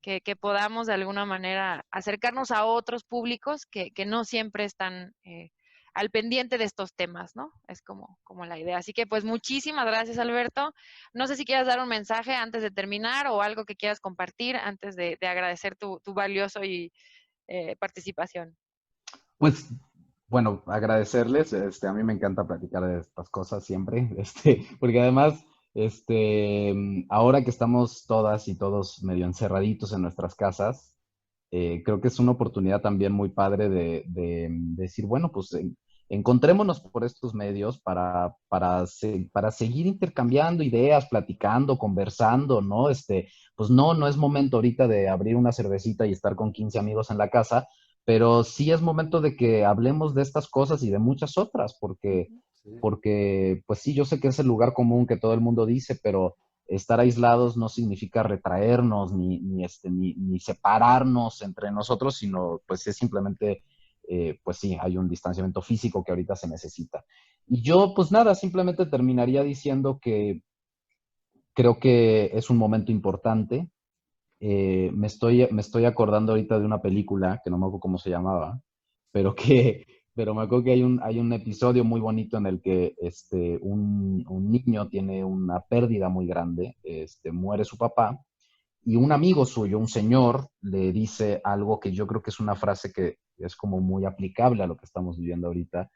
D: Que podamos de alguna manera acercarnos a otros públicos que no siempre están al pendiente de estos temas, ¿no? Es como la idea. Así que pues muchísimas gracias, Alberto. No sé si quieras dar un mensaje antes de terminar o algo que quieras compartir antes de agradecer tu valioso y participación.
C: Pues bueno, agradecerles, a mí me encanta platicar de estas cosas siempre, porque además, ahora que estamos todas y todos medio encerraditos en nuestras casas, creo que es una oportunidad también muy padre de decir, bueno, pues encontrémonos por estos medios para seguir intercambiando ideas, platicando, conversando, ¿no? Pues no es momento ahorita de abrir una cervecita y estar con 15 amigos en la casa, pero sí es momento de que hablemos de estas cosas y de muchas otras, porque pues sí, yo sé que es el lugar común que todo el mundo dice, pero estar aislados no significa retraernos ni separarnos entre nosotros, sino pues es simplemente, pues sí, hay un distanciamiento físico que ahorita se necesita. Y yo, pues nada, simplemente terminaría diciendo que creo que es un momento importante. Me estoy acordando ahorita de una película, que no me acuerdo cómo se llamaba, pero pero me acuerdo que hay un episodio muy bonito en el que un niño tiene una pérdida muy grande, muere su papá, y un amigo suyo, un señor, le dice algo que yo creo que es una frase que es como muy aplicable a lo que estamos viviendo ahorita.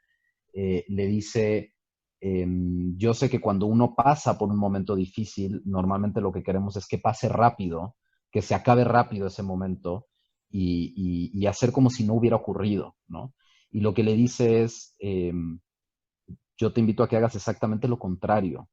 C: Le dice, yo sé que cuando uno pasa por un momento difícil, normalmente lo que queremos es que pase rápido, que se acabe rápido ese momento y hacer como si no hubiera ocurrido, ¿no? Y lo que le dice es, yo te invito a que hagas exactamente lo contrario.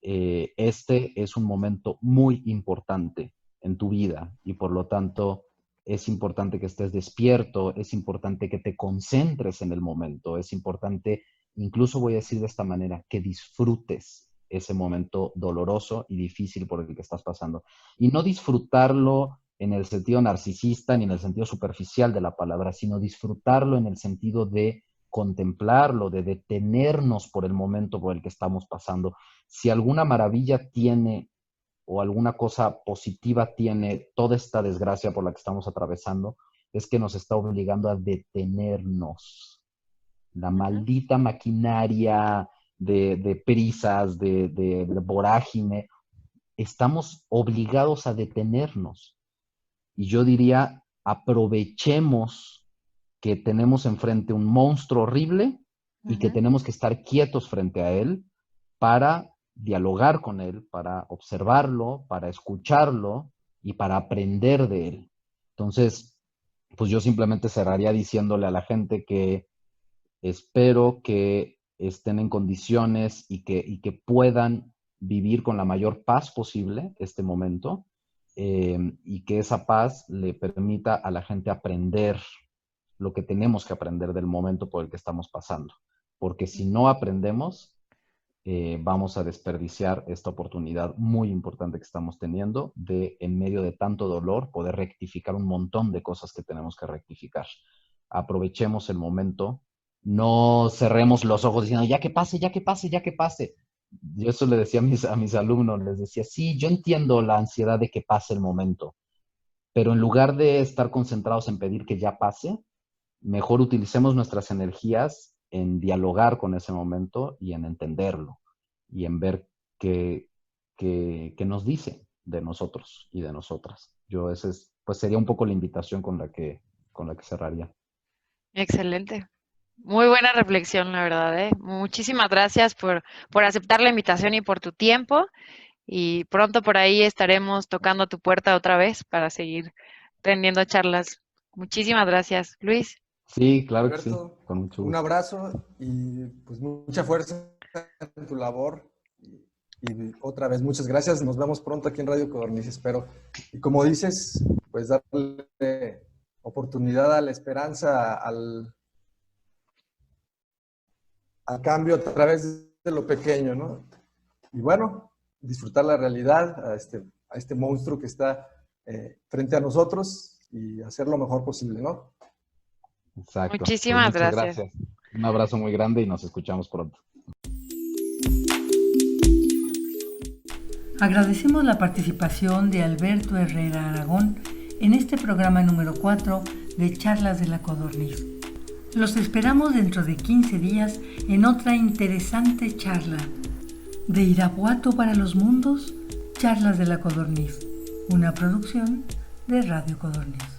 C: Este es un momento muy importante en tu vida y por lo tanto es importante que estés despierto, es importante que te concentres en el momento, es importante, incluso voy a decir de esta manera, que disfrutes ese momento doloroso y difícil por el que estás pasando. Y no disfrutarlo en el sentido narcisista ni en el sentido superficial de la palabra, sino disfrutarlo en el sentido de contemplarlo, de detenernos por el momento por el que estamos pasando. Si alguna maravilla tiene o alguna cosa positiva tiene toda esta desgracia por la que estamos atravesando, es que nos está obligando a detenernos. La maldita maquinaria de prisas, de vorágine, estamos obligados a detenernos. Y yo diría, aprovechemos que tenemos enfrente un monstruo horrible y que tenemos que estar quietos frente a él para dialogar con él, para observarlo, para escucharlo y para aprender de él. Entonces, pues yo simplemente cerraría diciéndole a la gente que espero que estén en condiciones y que puedan vivir con la mayor paz posible este momento, y que esa paz le permita a la gente aprender lo que tenemos que aprender del momento por el que estamos pasando. Porque si no aprendemos, vamos a desperdiciar esta oportunidad muy importante que estamos teniendo de, en medio de tanto dolor, poder rectificar un montón de cosas que tenemos que rectificar. Aprovechemos el momento, no cerremos los ojos diciendo, ya que pase, ya que pase, ya que pase. Yo eso le decía a mis alumnos, les decía, sí, yo entiendo la ansiedad de que pase el momento, pero en lugar de estar concentrados en pedir que ya pase, mejor utilicemos nuestras energías en dialogar con ese momento y en entenderlo y en ver qué nos dice de nosotros y de nosotras. Yo ese es, pues sería un poco la invitación con la que cerraría.
D: Excelente. Muy buena reflexión, la verdad, ¿eh? Muchísimas gracias por aceptar la invitación y por tu tiempo. Y pronto por ahí estaremos tocando tu puerta otra vez para seguir teniendo charlas. Muchísimas gracias, Luis.
C: Sí, claro
B: Alberto,
C: que sí, con mucho gusto.
B: Un abrazo y pues mucha fuerza en tu labor. Y otra vez, muchas gracias. Nos vemos pronto aquí en Radio Codorniz, espero. Y como dices, pues darle oportunidad a la esperanza, al cambio a través de lo pequeño, ¿no? Y bueno, disfrutar la realidad, a este monstruo que está frente a nosotros y hacer lo mejor posible, ¿no?
C: Exacto.
D: Muchísimas
C: Pues
D: gracias.
C: Un abrazo muy grande y nos escuchamos pronto.
A: Agradecemos la participación de Alberto Herrera Aragón en este programa número 4 de Charlas de la Codorniz. Los esperamos dentro de 15 días en otra interesante charla. De Irapuato para los mundos, Charlas de la Codorniz, una producción de Radio Codorniz.